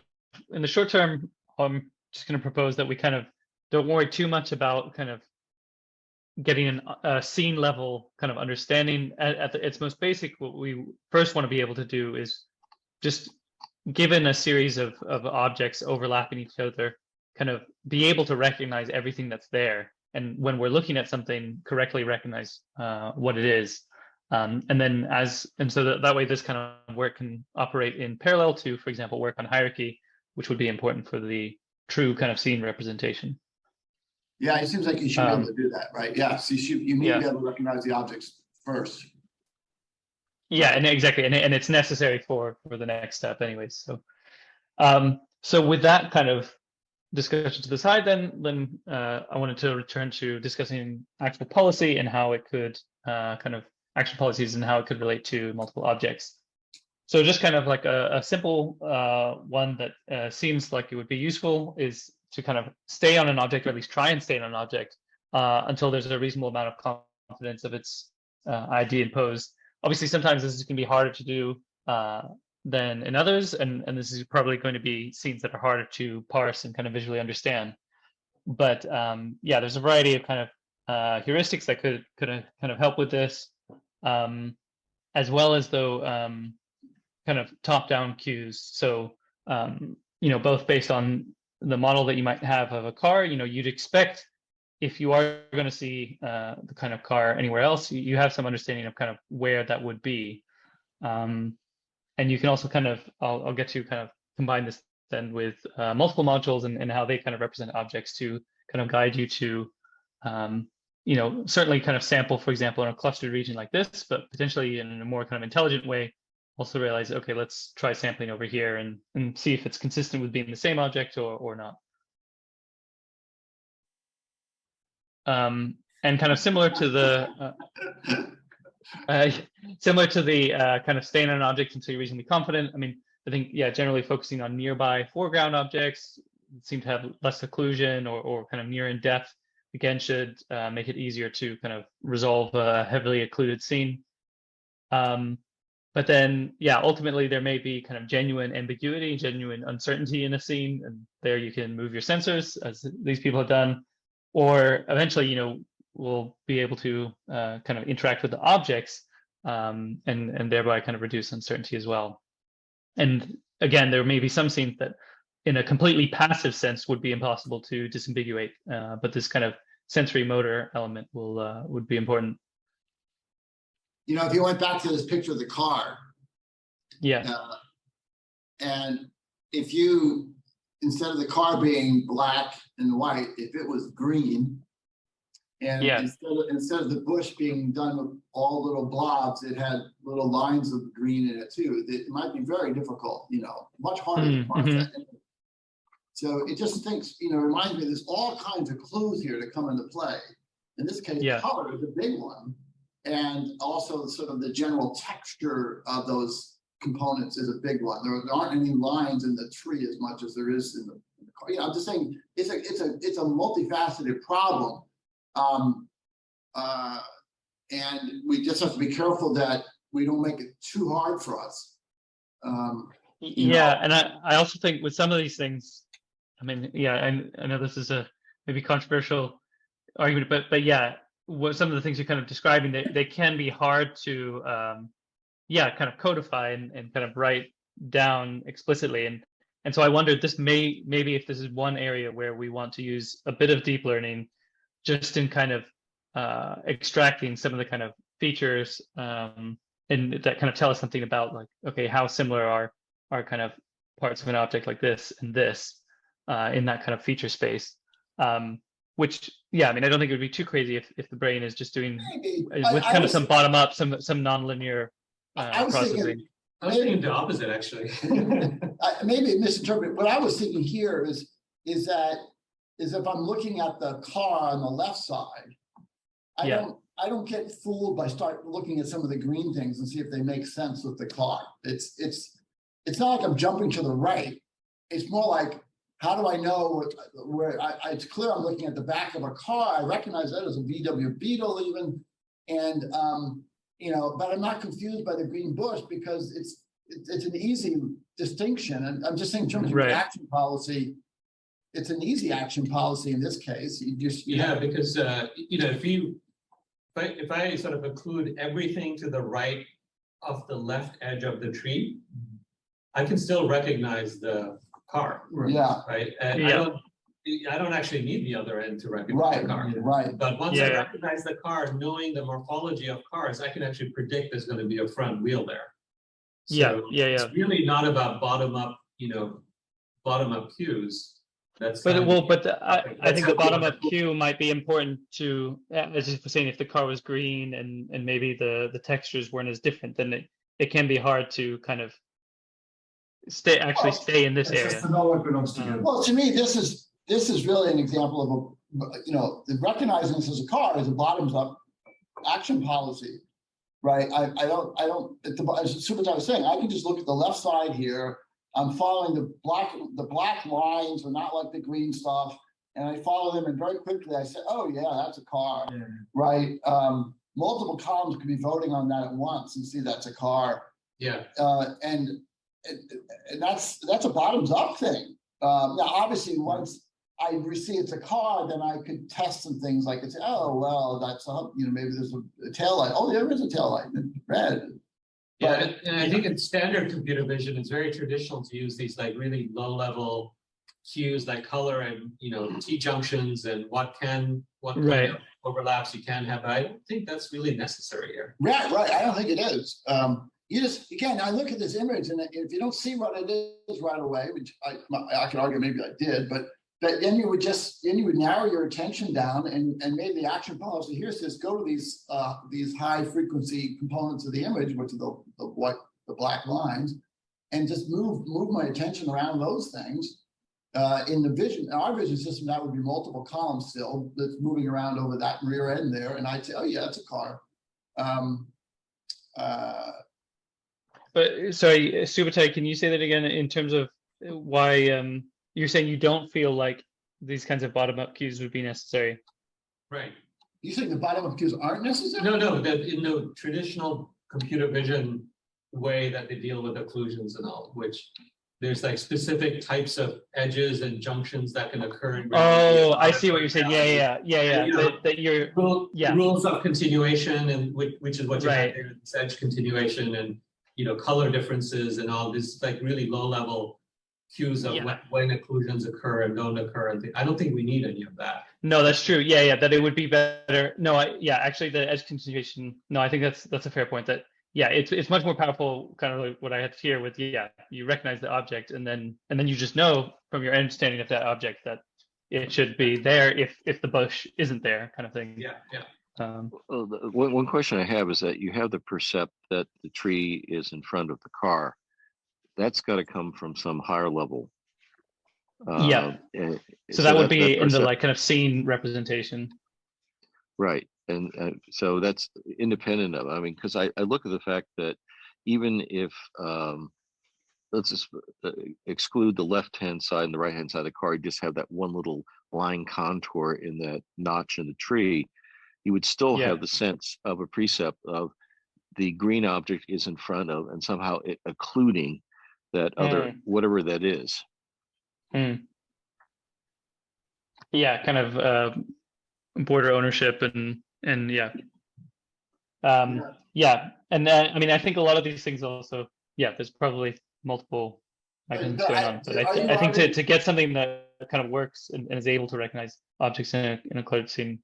[SPEAKER 1] in the short term, I'm just going to propose that we kind of don't worry too much about kind of getting a scene level kind of understanding at its most basic. What we first want to be able to do is just, given a series of objects overlapping each other, kind of be able to recognize everything that's there, and when we're looking at something, correctly recognize what it is. And so that way this kind of work can operate in parallel to, for example, work on hierarchy, which would be important for the true kind of scene representation.
[SPEAKER 2] Yeah, it seems like you should be able to do that, right? Yeah, so you need to be able to recognize the objects first.
[SPEAKER 1] Yeah, and exactly, and it's necessary for the next step, anyways. So, so with that kind of discussion to the side, then I wanted to return to discussing actual policy and how it could kind of actual policies and how it could relate to multiple objects. So just kind of like a simple one that seems like it would be useful is to kind of stay on an object, or at least try and stay on an object until there's a reasonable amount of confidence of its ID imposed. Obviously, sometimes this can be harder to do than in others, and this is probably going to be scenes that are harder to parse and kind of visually understand. But yeah, there's a variety of kind of heuristics that could kind of help with this, as well as though kind of top-down cues. So you know, both based on the model that you might have of a car, you know, you'd expect if you are going to see the kind of car anywhere else, you have some understanding of kind of where that would be. And you can also kind of, I'll get to kind of combine this then with multiple modules and how they kind of represent objects to kind of guide you to, you know, certainly kind of sample, for example, in a clustered region like this, but potentially in a more kind of intelligent way, also realize, okay, let's try sampling over here and see if it's consistent with being the same object or not. And kind of similar to the kind of staying on an object until you're reasonably confident. I mean, I think, yeah, generally focusing on nearby foreground objects seem to have less occlusion or kind of near in depth, again, should make it easier to kind of resolve a heavily occluded scene. But then, yeah, ultimately there may be kind of genuine ambiguity, genuine uncertainty in a scene, and there you can move your sensors, as these people have done, or eventually, you know, we'll be able to kind of interact with the objects and thereby kind of reduce uncertainty as well. And again, there may be some scenes that in a completely passive sense would be impossible to disambiguate, but this kind of sensory motor element would be important.
[SPEAKER 2] You know, if you went back to this picture of the car,
[SPEAKER 1] Yeah.
[SPEAKER 2] And if you, instead of the car being black and white, if it was green, and
[SPEAKER 1] Yeah.
[SPEAKER 2] instead of the bush being done with all little blobs, it had little lines of green in it too. It might be very difficult, you know, much harder to parse that. So it just thinks, you know, reminds me there's all kinds of clues here to come into play. In this case,
[SPEAKER 1] Yeah.
[SPEAKER 2] color is a big one. And also sort of the general texture of those components is a big one. There aren't any lines in the tree as much as there is in the car. You know, I'm just saying it's a multifaceted problem. And we just have to be careful that we don't make it too hard for us.
[SPEAKER 1] Yeah, and I also think with some of these things, I mean, yeah, I know this is a maybe controversial argument, but yeah, what some of the things you're kind of describing, they can be hard to yeah, kind of codify and kind of write down explicitly. And so I wondered, this maybe if this is one area where we want to use a bit of deep learning just in kind of extracting some of the kind of features and that kind of tell us something about, like, okay, how similar are kind of parts of an object like this and this in that kind of feature space. Which, yeah, I mean, I don't think it would be too crazy if the brain is just doing with kind of some bottom up, some nonlinear processing.
[SPEAKER 3] I was thinking the opposite, actually.
[SPEAKER 2] Maybe misinterpret. What I was thinking here is if I'm looking at the car on the left side, I don't get fooled by start looking at some of the green things and see if they make sense with the car. It's not like I'm jumping to the right. It's more like, how do I know where it's clear I'm looking at the back of a car. I recognize that as a VW Beetle even. And, you know, but I'm not confused by the green bush because it's an easy distinction. And I'm just saying in terms of action policy, it's an easy action policy in this case.
[SPEAKER 3] Because, you know, if I sort of include everything to the right of the left edge of the tree, I can still recognize the car.
[SPEAKER 2] Yeah.
[SPEAKER 3] Right. And I don't actually need the other end to recognize the car.
[SPEAKER 2] Right.
[SPEAKER 3] But once I recognize the car, knowing the morphology of cars, I can actually predict there's going to be a front wheel there. So it's really not about bottom up, you know, bottom up cues.
[SPEAKER 1] But it will, but I
[SPEAKER 3] That's
[SPEAKER 1] think the
[SPEAKER 3] how-
[SPEAKER 1] bottom-up cue might be important to, as you were saying, if the car was green and maybe the textures weren't as different, then it can be hard to kind of stay in this
[SPEAKER 5] It's just
[SPEAKER 1] area.
[SPEAKER 5] to know what belongs together.
[SPEAKER 2] Well, to me, this is really an example of the recognizing this as a car is a bottoms up action policy, right? I don't, as Superintendent was saying, I can just look at the left side here. I'm following the black lines are not like the green stuff. And I follow them and very quickly I say, oh yeah, that's a car,
[SPEAKER 5] Yeah.
[SPEAKER 2] right? Multiple columns could be voting on that at once and see that's a car.
[SPEAKER 3] Yeah,
[SPEAKER 2] And that's a bottoms up thing. Now, obviously, once I see it's a car, then I could test some things like it's, oh, well, that's maybe there's a tail light. Oh, there is a tail light, red.
[SPEAKER 3] yeah, and I think in standard computer vision, it's very traditional to use these like really low level cues like color and T-junctions and what kind
[SPEAKER 1] Right.
[SPEAKER 3] of overlaps you can have. I don't think that's really necessary here.
[SPEAKER 2] Right. I don't think it is. You just, again, I look at this image and if you don't see what it is right away, which I could argue maybe I did, but then you would narrow your attention down and maybe the action policy here says go to these high frequency components of the image, which are the black lines, and just move my attention around those things. In our vision system, that would be multiple columns still that's moving around over that rear end there, and I'd say, oh yeah, it's a car.
[SPEAKER 1] But sorry, Subotai, can you say that again in terms of why you're saying you don't feel like these kinds of bottom-up cues would be necessary?
[SPEAKER 3] Right.
[SPEAKER 2] You think the bottom-up cues aren't necessary?
[SPEAKER 3] No, that in the traditional computer vision way that they deal with occlusions and all, which there's like specific types of edges and junctions that can occur. In
[SPEAKER 1] Oh, I see what you're saying. Yeah.
[SPEAKER 3] And,
[SPEAKER 1] That you're yeah.
[SPEAKER 3] Rules of continuation, and which is what you
[SPEAKER 1] Right.
[SPEAKER 3] have there, this edge continuation and color differences and all this like really low level cues of
[SPEAKER 1] Yeah.
[SPEAKER 3] when occlusions occur and don't occur. And I don't think we need any of that.
[SPEAKER 1] No, that's true. Yeah, that it would be better. No, actually the edge continuation. No, I think that's a fair point. That it's much more powerful, kind of like what I had here with you recognize the object and then you just know from your understanding of that object that it should be there if the bush isn't there, kind of thing.
[SPEAKER 3] Yeah.
[SPEAKER 6] Well, one question I have is that you have the percept that the tree is in front of the car. That's got to come from some higher level.
[SPEAKER 1] Yeah.
[SPEAKER 6] And
[SPEAKER 1] So that would be in the
[SPEAKER 6] percept-
[SPEAKER 1] like kind of scene representation.
[SPEAKER 6] Right. And so that's independent of, because I look at the fact that even if, let's just exclude the left-hand side and the right-hand side of the car, you just have that one little line contour in that notch in the tree, you would still have the sense of a precept of the green object is in front of and somehow it occluding that other, whatever that is.
[SPEAKER 1] Yeah, kind of border ownership and yeah. And I think a lot of these things also, there's probably multiple items going on, but I think to get something that kind of works and is able to recognize objects in a colored scene,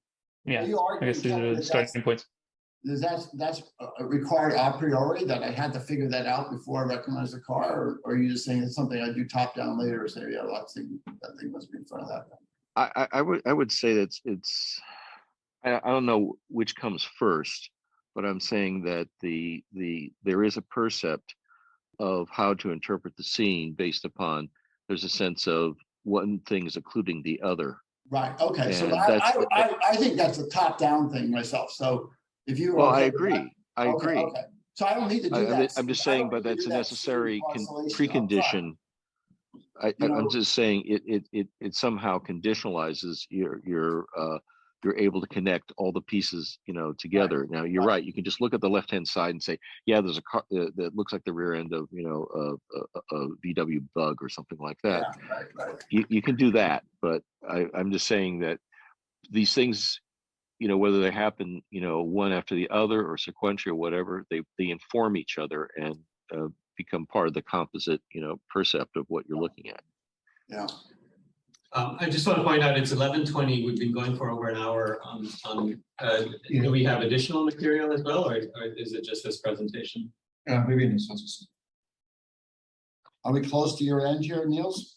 [SPEAKER 1] I guess these are the starting points.
[SPEAKER 2] That's required a priori that I had to figure that out before I recognize the car, or are you just saying it's something I do top down later, or say, that thing must be in front of that thing?
[SPEAKER 6] I would say that it's I don't know which comes first, but I'm saying that there is a percept of how to interpret the scene based upon there's a sense of one thing is occluding the other.
[SPEAKER 2] Right. Okay. So
[SPEAKER 6] And
[SPEAKER 2] I think that's a top down thing myself. So if you
[SPEAKER 6] I agree. I agree.
[SPEAKER 2] Okay. So I don't need to do that.
[SPEAKER 6] I'm just saying, but that's a necessary precondition. I'm just saying it somehow conditionalizes you're able to connect all the pieces, together. Now you're right. You can just look at the left-hand side and say, yeah, there's a car that looks like the rear end of, a VW Bug or something like that.
[SPEAKER 2] Yeah, right.
[SPEAKER 6] You can do that, but I'm just saying that these things, whether they happen, one after the other or sequential or whatever, they inform each other and become part of the composite, percept of what you're looking at.
[SPEAKER 2] Yeah.
[SPEAKER 3] I just want to point out it's 11:20. We've been going for over an hour. Do we have additional material as well, or is it just this presentation?
[SPEAKER 5] Maybe in the census.
[SPEAKER 2] Are we close to your end here, Niels?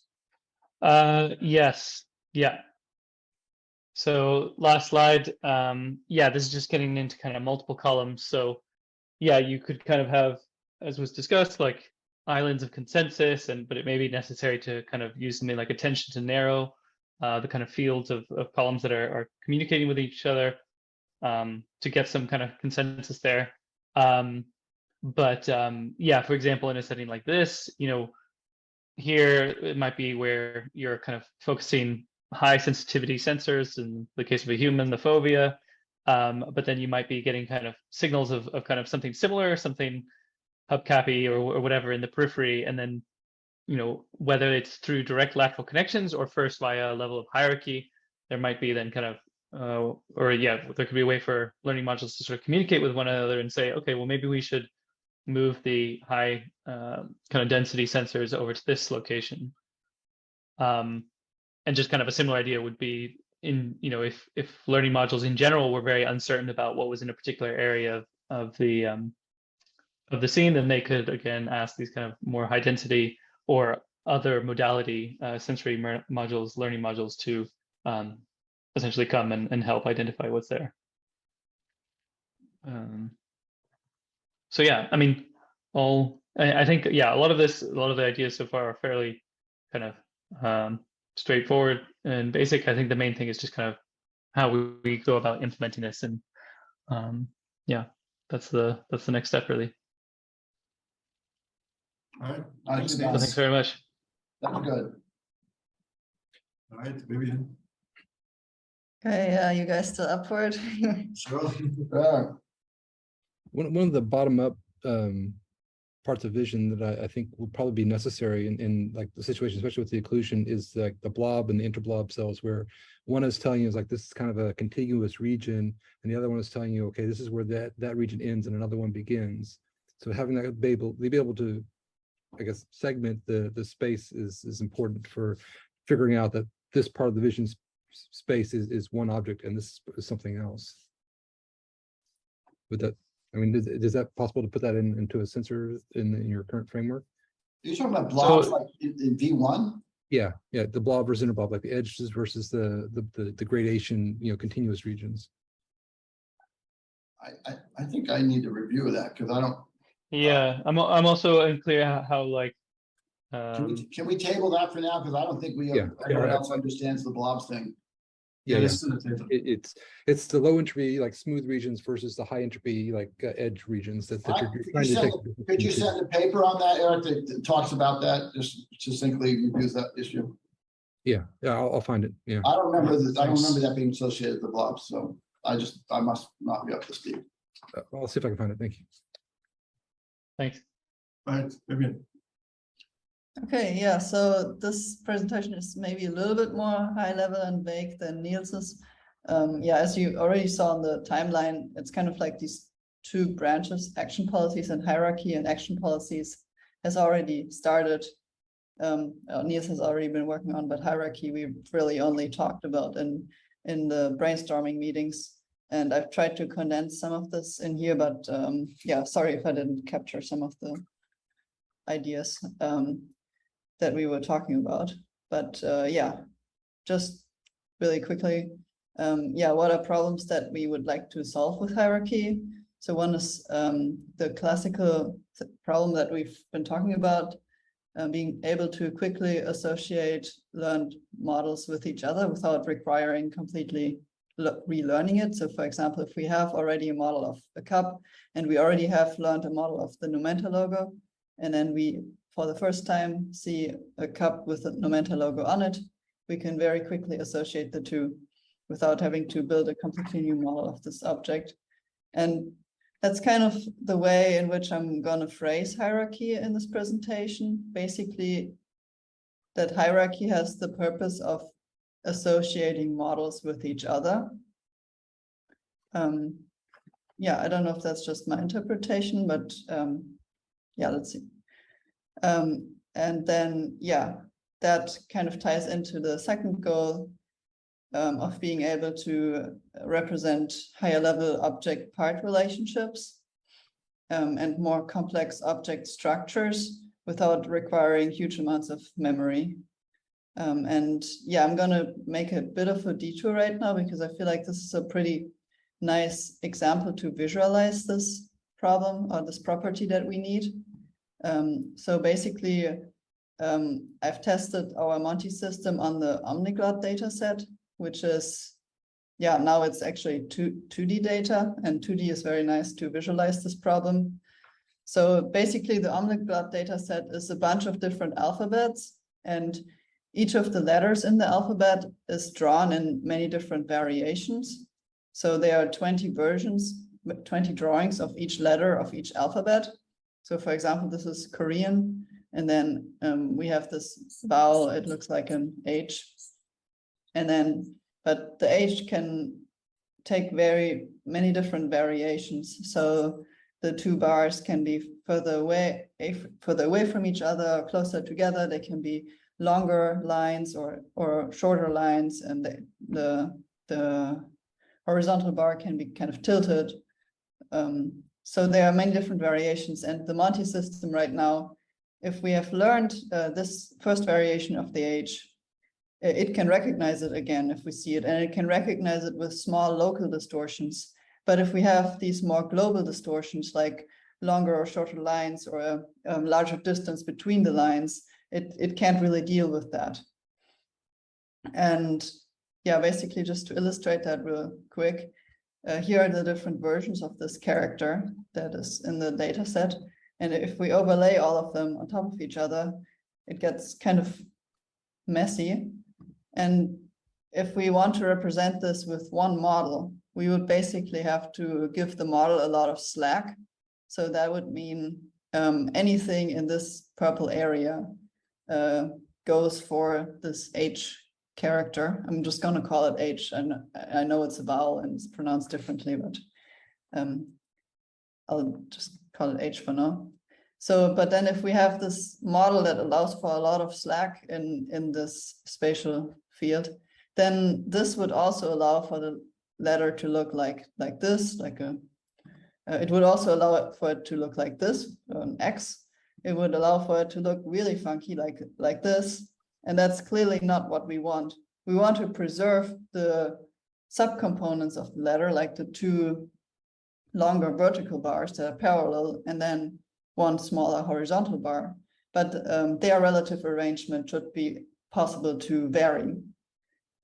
[SPEAKER 1] Yes, yeah. So last slide, yeah, this is just getting into kind of multiple columns. So yeah, you could kind of have, as was discussed, like islands of consensus, but it may be necessary to kind of use something like attention to narrow the kind of fields of columns that are communicating with each other to get some kind of consensus there. Yeah, for example, in a setting like this, here it might be where you're kind of focusing high sensitivity sensors, in the case of a human, the fovea, but then you might be getting kind of signals of kind of something similar, something hubcappy or whatever in the periphery, and then whether it's through direct lateral connections or first via a level of hierarchy, there might be then kind of there could be a way for learning modules to sort of communicate with one another and say, okay, well, maybe we should move the high kind of density sensors over to this location. And just kind of a similar idea would be if learning modules in general were very uncertain about what was in a particular area of the scene, then they could again ask these kind of more high density or other modality sensory modules, learning modules to essentially come and help identify what's there. So yeah, I mean, I think, yeah, a lot of the ideas so far are fairly kind of straightforward and basic. I think the main thing is just kind of how we go about implementing this, and yeah, that's the next step really.
[SPEAKER 2] All right.
[SPEAKER 8] Thanks,
[SPEAKER 1] So thanks very much.
[SPEAKER 2] That's good.
[SPEAKER 5] All right, Viviane.
[SPEAKER 4] Okay, you guys still up for it?
[SPEAKER 2] Sure.
[SPEAKER 7] One of the bottom up parts of vision that I think will probably be necessary in like the situation, especially with the occlusion, is like the blob and the interblob cells, where one is telling you is like this is kind of a contiguous region, and the other one is telling you, okay, this is where that region ends and another one begins. So having that be able to, I guess, segment the space is important for figuring out that this part of the vision space is one object and this is something else. Would that, I mean, is that possible to put that into a sensor in your current framework?
[SPEAKER 2] You're talking about blobs like in V1?
[SPEAKER 7] Yeah, the blob versus interblob, like the edges versus the gradation, continuous regions.
[SPEAKER 2] I think I need to review that because I don't.
[SPEAKER 1] Yeah, I'm also unclear how like.
[SPEAKER 2] Can we table that for now? Because I don't think everyone else understands the blobs thing.
[SPEAKER 7] Yeah,
[SPEAKER 5] It's in the table.
[SPEAKER 7] It's the low entropy, like smooth regions versus the high entropy, like edge regions that you're trying to take.
[SPEAKER 2] Could you send a paper on that, Eric, that talks about that, just succinctly reviews that issue?
[SPEAKER 7] Yeah, I'll find it. Yeah,
[SPEAKER 2] I don't remember that being associated with the blobs, so I must not be up to speed.
[SPEAKER 7] I'll see if I can find it. Thank you.
[SPEAKER 1] Thanks.
[SPEAKER 5] All right, Viviane.
[SPEAKER 4] Okay, yeah, so this presentation is maybe a little bit more high level and vague than Niels's. Yeah, as you already saw on the timeline, it's kind of like these two branches, action policies and hierarchy, and action policies has already started. Niels has already been working on, but hierarchy we really only talked about in the brainstorming meetings. And I've tried to condense some of this in here, but yeah, sorry if I didn't capture some of the ideas that we were talking about. But yeah, just really quickly, yeah, what are problems that we would like to solve with hierarchy? So one is the classical problem that we've been talking about, being able to quickly associate learned models with each other without requiring completely relearning it. So for example, if we have already a model of a cup and we already have learned a model of the Numenta logo, and then we, for the first time, see a cup with the Numenta logo on it, we can very quickly associate the two without having to build a completely new model of this object. And that's kind of the way in which I'm going to phrase hierarchy in this presentation. Basically, that hierarchy has the purpose of associating models with each other. Yeah, I don't know if that's just my interpretation, but yeah, let's see. And then, yeah, that kind of ties into the second goal of being able to represent higher level object part relationships and more complex object structures without requiring huge amounts of memory. And yeah, I'm gonna make a bit of a detour right now because I feel like this is a pretty nice example to visualize this problem or this property that we need. So basically, I've tested our Monty system on the omniglot data set, which is, yeah, now it's actually 2D data, and 2D is very nice to visualize this problem. So basically the omniglot data set is a bunch of different alphabets, and each of the letters in the alphabet is drawn in many different variations. So there are 20 versions, 20 drawings of each letter of each alphabet. So for example, this is Korean, and then we have this vowel, it looks like an H. And then, but the H can take very many different variations. So the two bars can be further away from each other, closer together. They can be longer lines or shorter lines, and the horizontal bar can be kind of tilted. So there are many different variations, and the Monty system right now, if we have learned this first variation of the H, it can recognize it again if we see it, and it can recognize it with small local distortions. But if we have these more global distortions, like longer or shorter lines or a larger distance between the lines, it can't really deal with that. And yeah, basically just to illustrate that real quick, here are the different versions of this character that is in the data set. And if we overlay all of them on top of each other, it gets kind of messy. And if we want to represent this with one model, we would basically have to give the model a lot of slack. So that would mean anything in this purple area goes for this H character. I'm just going to call it H, and I know it's a vowel and it's pronounced differently, but I'll just call it H for now. So, but then if we have this model that allows for a lot of slack in this spatial field, then this would also allow for the letter to look like this, like a. It would also allow for it to look like this, an X. It would allow for it to look really funky, like this. And that's clearly not what we want. We want to preserve the subcomponents of the letter, like the two longer vertical bars that are parallel, and then one smaller horizontal bar. But their relative arrangement should be possible to vary.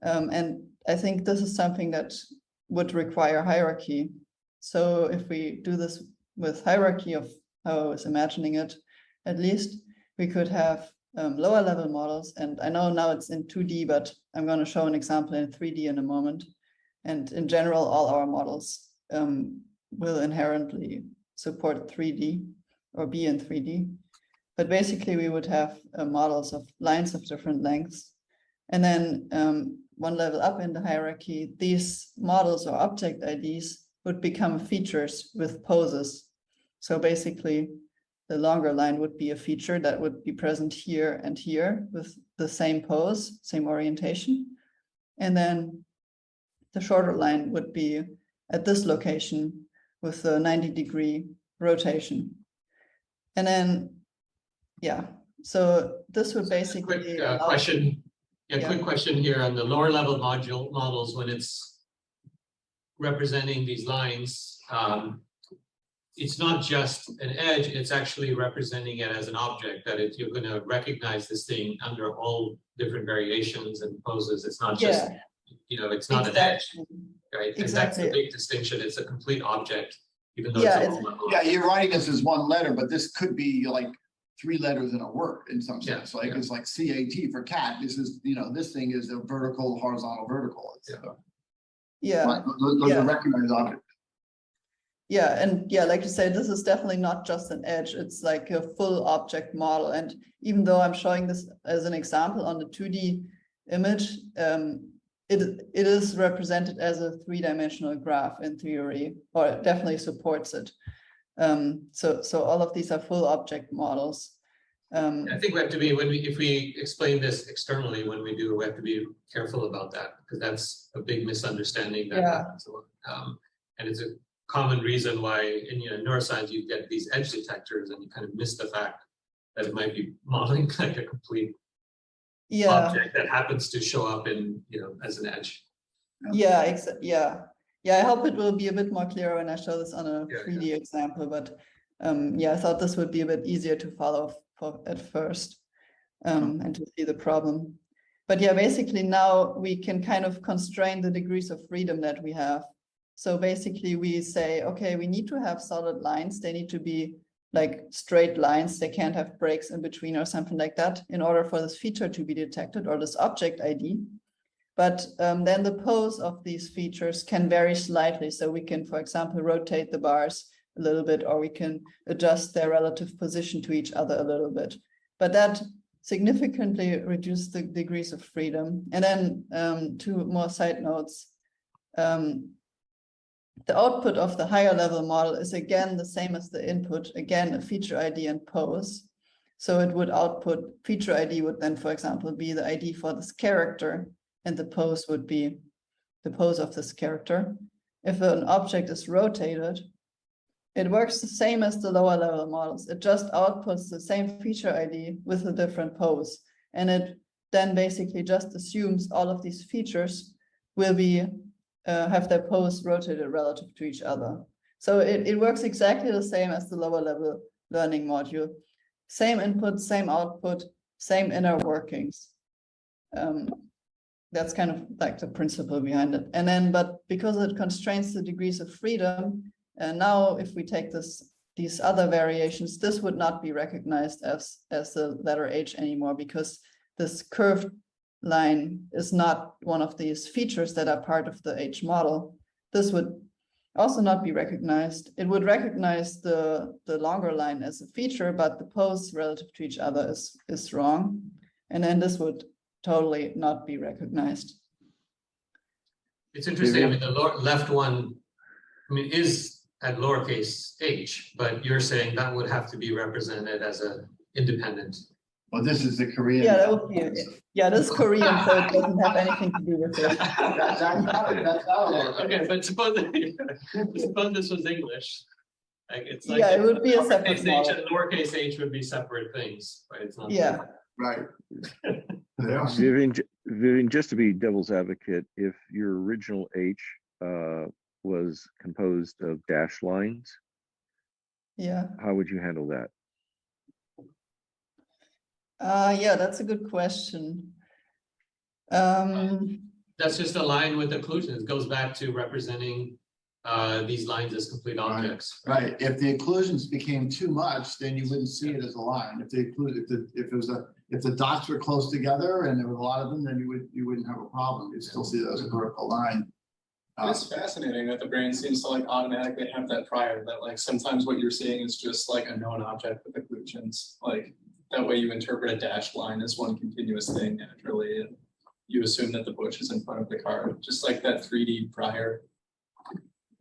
[SPEAKER 4] And I think this is something that would require hierarchy. So if we do this with hierarchy of how I was imagining it, at least we could have lower level models. And I know now it's in 2D, but I'm going to show an example in 3D in a moment. And in general, all our models will inherently support 3D or be in 3D. But basically, we would have models of lines of different lengths. And then one level up in the hierarchy, these models or object IDs would become features with poses. So basically, the longer line would be a feature that would be present here and here with the same pose, same orientation. And then the shorter line would be at this location with a 90-degree rotation. And then, yeah, so this would basically
[SPEAKER 3] quick question. Yeah, quick question here on the lower level models when it's representing these lines. It's not just an edge, it's actually representing it as an object that you're going to recognize this thing under all different variations and poses. It's not just, it's not an edge, right?
[SPEAKER 4] Exactly.
[SPEAKER 3] And that's the big distinction. It's a complete object, even though
[SPEAKER 4] Yeah,
[SPEAKER 3] it's a low level.
[SPEAKER 2] Yeah, you're writing this as one letter, but this could be like 3 letters in a word in some
[SPEAKER 3] Yeah,
[SPEAKER 2] sense. Like
[SPEAKER 3] yeah.
[SPEAKER 2] it's like CAT for cat. This is, this thing is a vertical, horizontal, vertical. It's,
[SPEAKER 4] Yeah.
[SPEAKER 2] right, those
[SPEAKER 4] Yeah.
[SPEAKER 2] are recognized objects.
[SPEAKER 4] Yeah, and yeah, like you say, this is definitely not just an edge, it's like a full object model. And even though I'm showing this as an example on the 2D image, it is represented as a 3-dimensional graph in theory, or it definitely supports it. So all of these are full object models.
[SPEAKER 3] I think we have to be, if we explain this externally, we have to be careful about that, because that's a big misunderstanding that happens a lot. And it's a common reason why in neuroscience you get these edge detectors and you kind of miss the fact that it might be modeling like a complete
[SPEAKER 4] Yeah,
[SPEAKER 3] object that happens to show up in, as an edge.
[SPEAKER 4] yeah, yeah. I hope it will be a bit more clear when I show this on a
[SPEAKER 3] Yeah,
[SPEAKER 4] 3D example, but yeah, I thought this would be a bit easier to follow at first and to see the problem. But yeah, basically now we can kind of constrain the degrees of freedom that we have. So basically we say, okay, we need to have solid lines. They need to be like straight lines. They can't have breaks in between or something like that in order for this feature to be detected or this object ID. But then the pose of these features can vary slightly. So we can, for example, rotate the bars a little bit, or we can adjust their relative position to each other a little bit. But that significantly reduce the degrees of freedom. And then two more side notes. The output of the higher level model is again the same as the input, again, a feature ID and pose. So it would output, feature ID would then, for example, be the ID for this character, and the pose would be the pose of this character. If an object is rotated, it works the same as the lower level models. It just outputs the same feature ID with a different pose. And it then basically just assumes all of these features will be have their pose rotated relative to each other. So it works exactly the same as the lower level learning module. Same input, same output, same inner workings. That's kind of like the principle behind it. And then, but because it constrains the degrees of freedom, and now if we take these other variations, this would not be recognized as the letter H anymore, because this curved line is not one of these features that are part of the H model. This would also not be recognized. It would recognize the longer line as a feature, but the pose relative to each other is wrong. And then this would totally not be recognized.
[SPEAKER 3] It's interesting. I mean, the left one, is at lowercase h, but you're saying that would have to be represented as an independent.
[SPEAKER 2] Well, this is the Korean.
[SPEAKER 4] Yeah, that would be it. Yeah, this is Korean, so it doesn't have anything to do with it.
[SPEAKER 2] That's not
[SPEAKER 3] Okay, but suppose this was English. Like it's like
[SPEAKER 4] Yeah, it would be a separate
[SPEAKER 3] lowercase h
[SPEAKER 4] model.
[SPEAKER 3] and lowercase h would be separate things, right? It's not.
[SPEAKER 4] Yeah.
[SPEAKER 2] right. They are.
[SPEAKER 6] Vivian, just to be devil's advocate, if your original H was composed of dashed lines,
[SPEAKER 4] Yeah.
[SPEAKER 6] how would you handle that?
[SPEAKER 4] Yeah, that's a good question.
[SPEAKER 3] That's just a line with occlusions. It goes back to representing these lines as complete objects.
[SPEAKER 2] Right. If the occlusions became too much, then you wouldn't see it as a line. If if the dots were close together and there were a lot of them, then you wouldn't have a problem. You'd still see that as a vertical line.
[SPEAKER 8] It's fascinating that the brain seems to like automatically have that prior, that like sometimes what you're seeing is just like a known object with occlusions. Like that way you interpret a dashed line as one continuous thing, and it really, you assume that the bush is in front of the car, just like that 3D prior.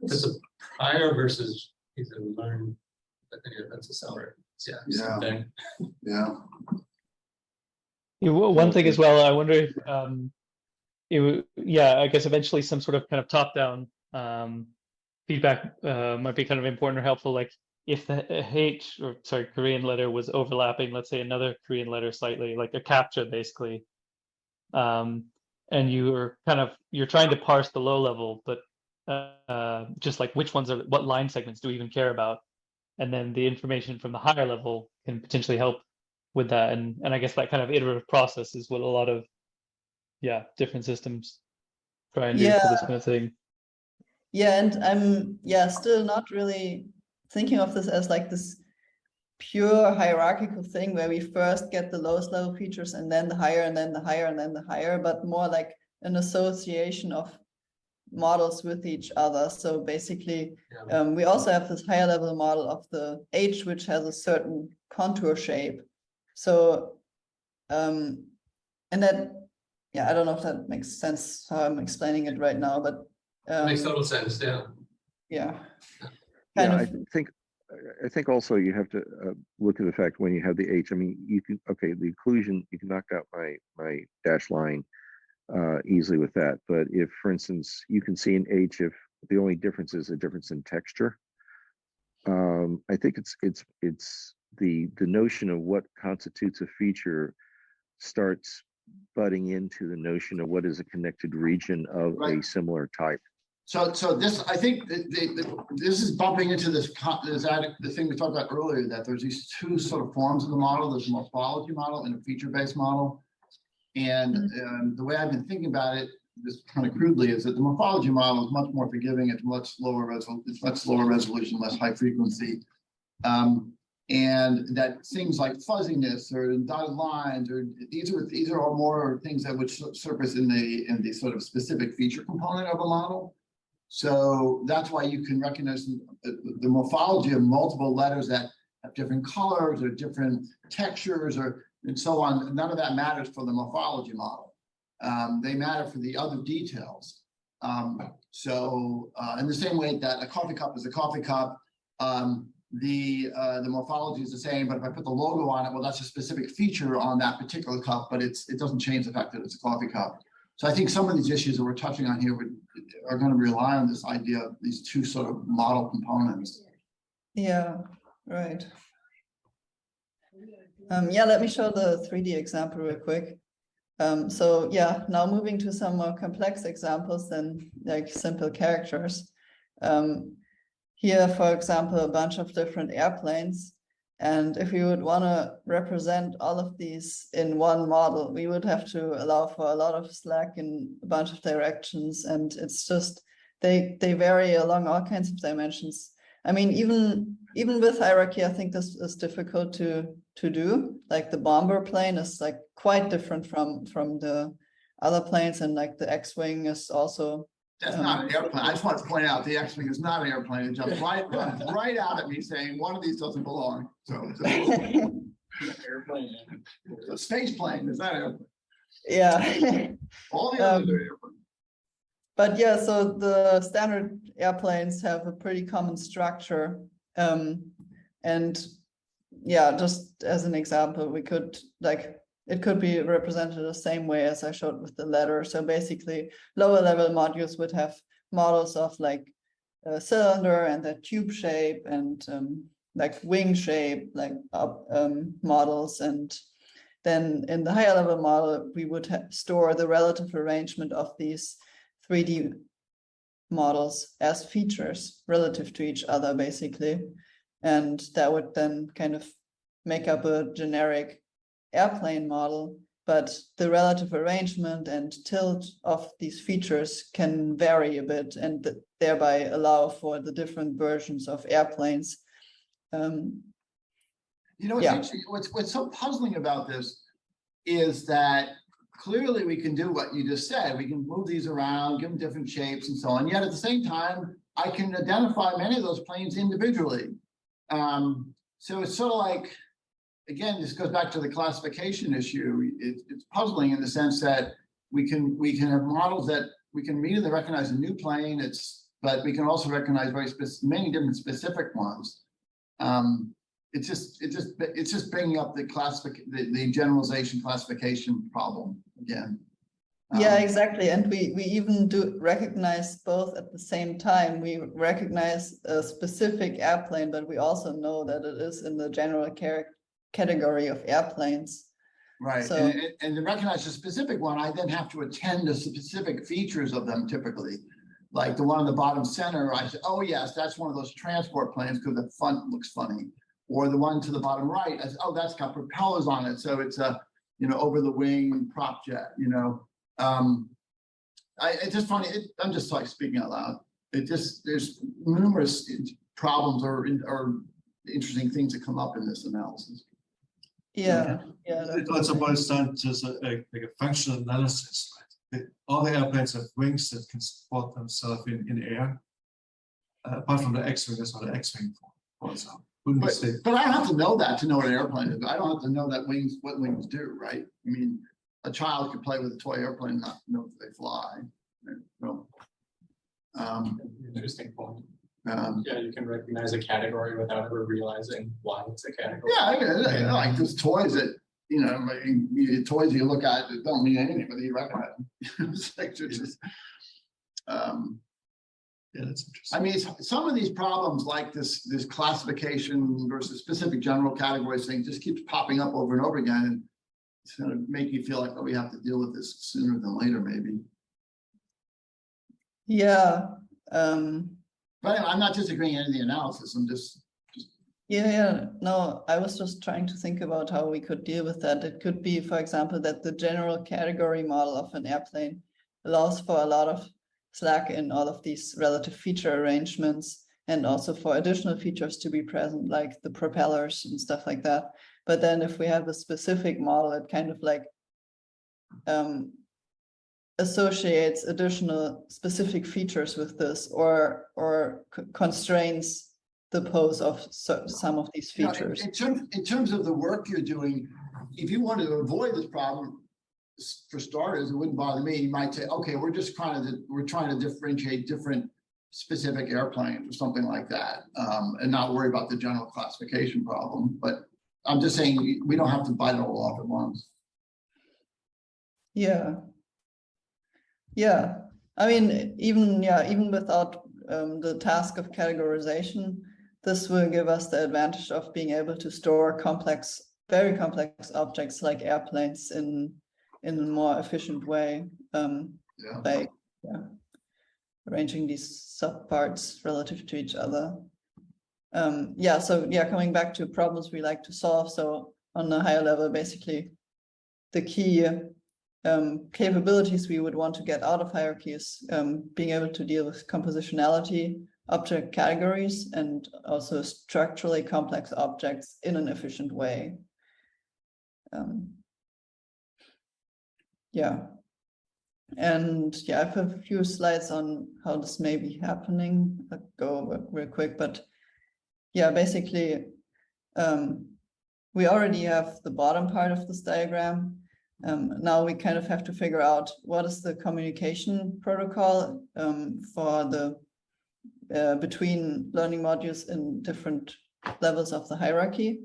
[SPEAKER 3] It's a prior versus he's a learn. I think that's a separate. Yeah.
[SPEAKER 2] Yeah.
[SPEAKER 3] Thing.
[SPEAKER 2] Yeah.
[SPEAKER 1] One thing as well, I wonder if I guess eventually some sort of kind of top-down feedback might be kind of important or helpful. Like if the Korean letter was overlapping, let's say another Korean letter slightly, like a captcha basically, and you're trying to parse the low level, but just like what line segments do we even care about, and then the information from the higher level can potentially help with that, and I guess that kind of iterative process is what a lot of different systems try and do for this kind of thing.
[SPEAKER 4] Yeah, and I'm still not really thinking of this as like this pure hierarchical thing where we first get the lowest level features and then the higher and then the higher and then the higher, but more like an association of models with each other. So basically, we also have this higher level model of the H, which has a certain contour shape. So, and that, I don't know if that makes sense how I'm explaining it right now, but
[SPEAKER 3] Makes total sense.
[SPEAKER 4] Yeah.
[SPEAKER 6] I think also you have to look at the fact when you have the H. I mean, the occlusion, you can knock out my dash line easily with that. But if, for instance, you can see an H if the only difference is a difference in texture, I think it's the notion of what constitutes a feature starts butting into the notion of what is a connected region of a similar type.
[SPEAKER 2] So this, I think, this is bumping into the thing we talked about earlier, that there's these two sort of forms of the model. There's a morphology model and a feature-based model. And the way I've been thinking about it, just kind of crudely, is that the morphology model is much more forgiving. It's much lower resolution, less high frequency. And that things like fuzziness or dotted lines, or these are all more things that would surface in the sort of specific feature component of a model. So that's why you can recognize the morphology of multiple letters that have different colors or different textures and so on. None of that matters for the morphology model. They matter for the other details. In the same way that a coffee cup is a coffee cup, the morphology is the same, but if I put the logo on it, well, that's a specific feature on that particular cup, but it doesn't change the fact that it's a coffee cup. So I think some of these issues that we're touching on here are going to rely on this idea of these two sort of model components.
[SPEAKER 4] Yeah, right. Yeah, let me show the 3D example real quick. So yeah, now moving to some more complex examples than like simple characters. Here, for example, a bunch of different airplanes. And if we would want to represent all of these in one model, we would have to allow for a lot of slack in a bunch of directions. And it's just, they vary along all kinds of dimensions. I mean, even with hierarchy, I think this is difficult to do. Like the bomber plane is like quite different from the other planes, and like the X-wing is also.
[SPEAKER 2] That's not an airplane. I just want to point out the X-wing is not an airplane. It jumps right out at me saying one of these doesn't belong. So it's
[SPEAKER 8] Airplane.
[SPEAKER 2] a space plane. It's not an airplane.
[SPEAKER 4] Yeah.
[SPEAKER 2] All the others are airplanes.
[SPEAKER 4] But yeah, so the standard airplanes have a pretty common structure. And yeah, just as an example, we could it could be represented the same way as I showed with the letter. So basically lower level modules would have models of like a cylinder and a tube shape and like wing shape, like models. And then in the higher level model, we would store the relative arrangement of these 3D models as features relative to each other, basically. And that would then kind of make up a generic airplane model, but the relative arrangement and tilt of these features can vary a bit and thereby allow for the different versions of airplanes.
[SPEAKER 2] You know, what's so puzzling about this is that clearly we can do what you just said. We can move these around, give them different shapes and so on. Yet at the same time, I can identify many of those planes individually. So it's sort of like, again, this goes back to the classification issue. It's puzzling in the sense that we can have models that we can immediately recognize a new plane. But we can also recognize many different specific ones. It's just bringing up the generalization classification problem again.
[SPEAKER 4] Yeah, exactly. And we even do recognize both at the same time. We recognize a specific airplane, but we also know that it is in the general category of airplanes.
[SPEAKER 2] Right.
[SPEAKER 4] So,
[SPEAKER 2] and to recognize a specific one, I then have to attend to specific features of them typically. Like the one on the bottom center, I say, oh yes, that's one of those transport planes because the front looks funny. Or the one to the bottom right, I say, oh, that's got propellers on it. So it's a, over the wing prop jet, It's just funny. I'm just like speaking out loud. There's numerous problems or interesting things that come up in this analysis.
[SPEAKER 4] yeah.
[SPEAKER 5] It also boils down to like a functional analysis. All the airplanes have wings that can support themselves in air. Apart from the X-wing, that's what the X-wing for example.
[SPEAKER 2] But I don't have to know that to know what an airplane is. I don't have to know that what wings do, right? I mean, a child could play with a toy airplane and not know if they fly.
[SPEAKER 8] Interesting point. Yeah, you can recognize a category without ever realizing why it's a category.
[SPEAKER 2] Yeah, like there's toys that toys you look at that don't mean anything, but you recognize them. It's like just.
[SPEAKER 5] Yeah, that's interesting.
[SPEAKER 2] I mean, some of these problems like this classification versus specific general categories thing just keeps popping up over and over again. And It's gonna make you feel like, oh, we have to deal with this sooner than later, maybe.
[SPEAKER 4] Yeah.
[SPEAKER 2] But I'm not disagreeing in the analysis. I'm just,
[SPEAKER 4] Yeah, no, I was just trying to think about how we could deal with that. It could be, for example, that the general category model of an airplane allows for a lot of slack in all of these relative feature arrangements, and also for additional features to be present, like the propellers and stuff like that. But then if we have a specific model, it kind of like associates additional specific features with this, or constrains the pose of some of these
[SPEAKER 2] you know,
[SPEAKER 4] features.
[SPEAKER 2] in terms of the work you're doing, if you wanted to avoid this problem, for starters, it wouldn't bother me. You might say, okay, we're trying to differentiate different specific airplanes or something like that, and not worry about the general classification problem. But I'm just saying we don't have to bite it all off at once.
[SPEAKER 4] Yeah. Yeah. I mean, even without the task of categorization, this will give us the advantage of being able to store complex, very complex objects like airplanes in a more efficient way, by arranging these subparts relative to each other. Coming back to problems we like to solve. So on a higher level, basically, the key capabilities we would want to get out of hierarchy is being able to deal with compositionality, object categories, and also structurally complex objects in an efficient way. And I have a few slides on how this may be happening. I'll go real quick, but basically, we already have the bottom part of this diagram. Now we kind of have to figure out what is the communication protocol for the between learning modules in different levels of the hierarchy.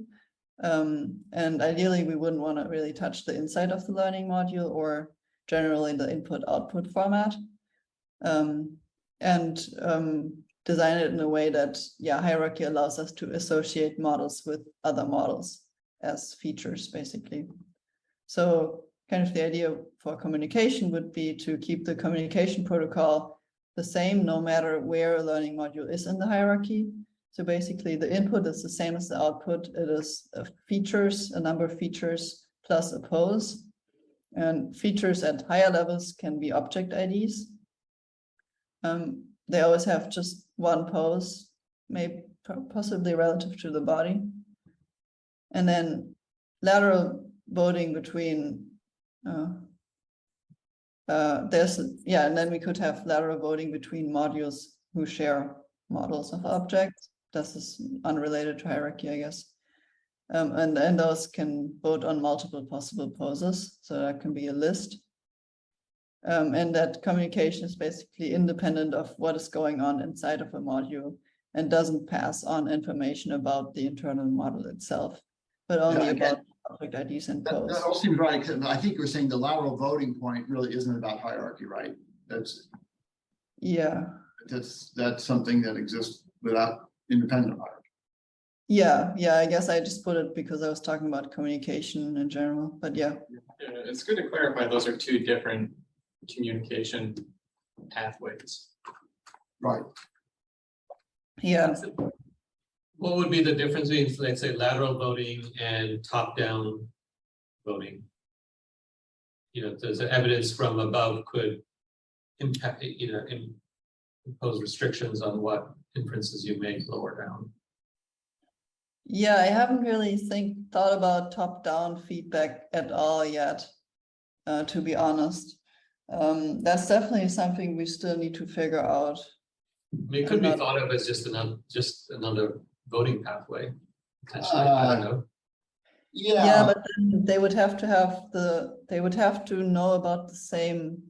[SPEAKER 4] And ideally, we wouldn't want to really touch the inside of the learning module or generally the input-output format. Design it in a way that, hierarchy allows us to associate models with other models as features, basically. So kind of the idea for communication would be to keep the communication protocol the same no matter where a learning module is in the hierarchy. So basically the input is the same as the output. It is features, a number of features plus a pose. And features at higher levels can be object IDs. They always have just one pose, maybe possibly relative to the body. And then lateral voting between and then we could have lateral voting between modules who share models of objects. This is unrelated to hierarchy, I guess. And those can vote on multiple possible poses. So that can be a list. And that communication is basically independent of what is going on inside of a module and doesn't pass on information about the internal model itself, but only about object IDs and pose.
[SPEAKER 2] That all seems right, except I think you're saying the lateral voting point really isn't about hierarchy, right? That's something that exists without independent hierarchy.
[SPEAKER 4] I guess I just put it because I was talking about communication in general, but
[SPEAKER 8] it's good to clarify those are two different communication pathways.
[SPEAKER 2] Right.
[SPEAKER 3] What would be the difference between, let's say, lateral voting and top-down voting? There's evidence from above could impact, impose restrictions on what inferences you make lower down.
[SPEAKER 4] I haven't really thought about top-down feedback at all yet, to be honest. That's definitely something we still need to figure out.
[SPEAKER 3] It could be thought of as just another voting pathway. Potentially, I don't know.
[SPEAKER 4] But then they would have to know about the same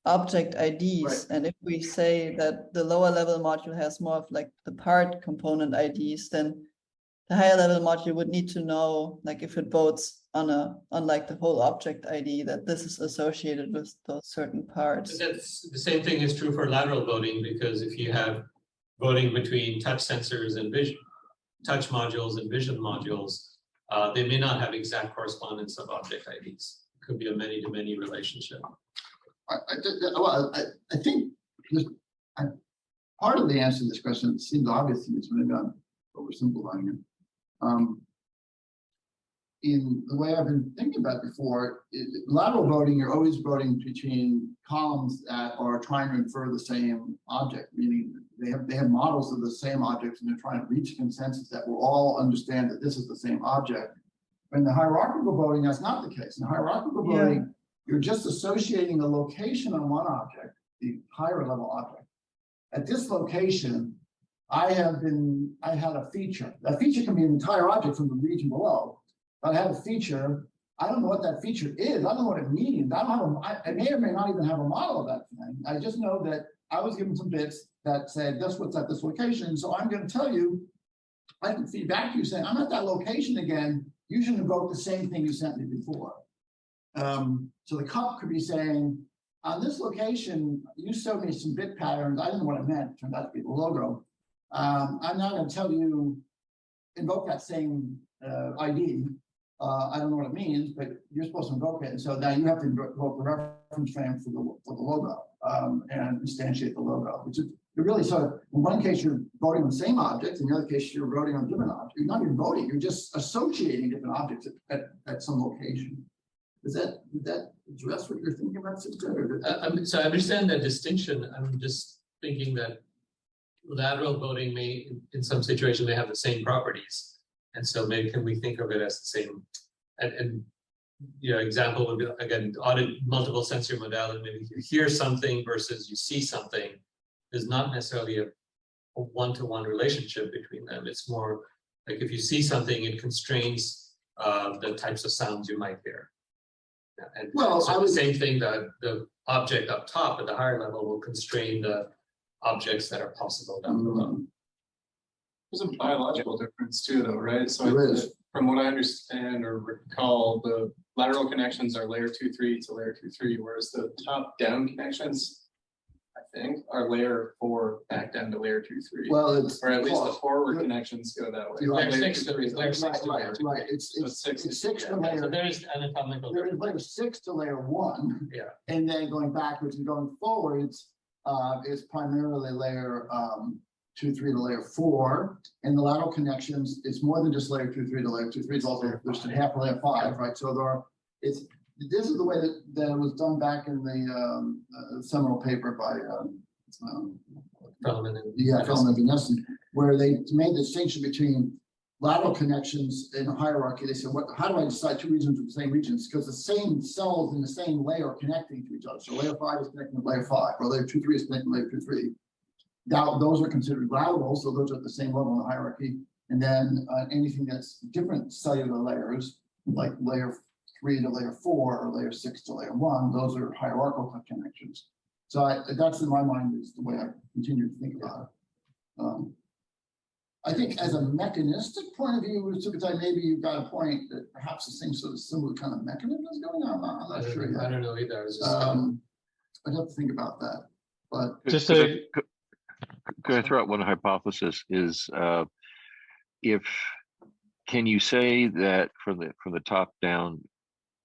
[SPEAKER 4] object IDs.
[SPEAKER 2] Right.
[SPEAKER 4] And if we say that the lower level module has more of like the part component IDs, then the higher level module would need to know, like if it votes on like the whole object ID, that this is associated with those certain parts.
[SPEAKER 3] But that's the same thing is true for lateral voting, because if you have voting between touch sensors and vision, touch modules and vision modules, they may not have exact correspondence of object IDs. could be a many-to-many relationship.
[SPEAKER 2] I think this, part of the answer to this question seems obvious to me, so maybe I'm oversimplifying it. In the way I've been thinking about it before, lateral voting, you're always voting between columns that are trying to infer the same object, meaning they have models of the same objects and they're trying to reach a consensus that we'll all understand that this is the same object. In the hierarchical voting, that's not the case. In hierarchical voting, you're just associating a location on one object, the higher level object. At this location, I had a feature. That feature can be an entire object from the region below. But I have a feature. I don't know what that feature is. I don't know what it means. I may or may not even have a model of that thing. I just know that I was given some bits that said that's what's at this location. So I'm going to tell you, I can feed back to you saying, I'm at that location again. You should invoke the same thing you sent me before. So the cup could be saying, on this location, you showed me some bit patterns. I didn't know what it meant. It turned out to be the logo. I'm now going to tell you, invoke that same ID. I don't know what it means, but you're supposed to invoke it. And so now you have to invoke the reference frame for the logo and instantiate the logo, which is really sort of, in one case, you're voting on the same object. In the other case, you're voting on different objects. You're not even voting, you're just associating different objects at some location. Did that address what you're thinking about?
[SPEAKER 3] So I understand that distinction. I'm just thinking that lateral voting may, in some situations, may have the same properties. And so maybe can we think of it as the same, and example would be, again, audit multiple sensory modality. Maybe you hear something versus you see something. There's not necessarily a one-to-one relationship between them. It's more like if you see something, it constrains the types of sounds you might hear. And so the same thing, that the object up top at the higher level will constrain the objects that are possible down below.
[SPEAKER 8] There's a biological difference too, though, right? So from what I understand or recall, the lateral connections are layer 2-3 to layer 2-3, whereas the top-down connections, I think, are layer 4 back down to layer 2-3.
[SPEAKER 2] Well,
[SPEAKER 8] or at least the forward connections go that way.
[SPEAKER 3] Layer 6 to layer 6 to layer 2.
[SPEAKER 2] Right. It's 6 to layer.
[SPEAKER 3] So there is anatomical.
[SPEAKER 2] There is layer 6 to layer 1.
[SPEAKER 3] Yeah.
[SPEAKER 2] And then going backwards and going forwards, is primarily layer 2-3 to layer 4, and the lateral connections, it's more than just layer 2-3 to layer 2-3. It's also there's half of layer 5, right? So this is the way that it was done back in the seminal paper by
[SPEAKER 3] Feldman and
[SPEAKER 2] Viviane, where they made the distinction between lateral connections in a hierarchy. They said, how do I decide two regions of the same regions? Because the same cells in the same layer are connecting to each other. So layer 5 is connecting with layer 5, or layer 2-3 is connecting with layer 2-3. Now, those are considered lateral, so those are at the same level in the hierarchy. And then anything that's different cellular layers, like layer 3 to layer 4 or layer 6 to layer 1, those are hierarchical connections. So that's in my mind is the way I continue to think about it. I think as a mechanistic point of view, maybe you've got a point that perhaps the same sort of similar kind of mechanism is going on. I'm not sure yet.
[SPEAKER 3] I don't know either.
[SPEAKER 2] I'd have to think about that. But
[SPEAKER 1] Just
[SPEAKER 6] could I throw out one hypothesis? Is can you say that from the top down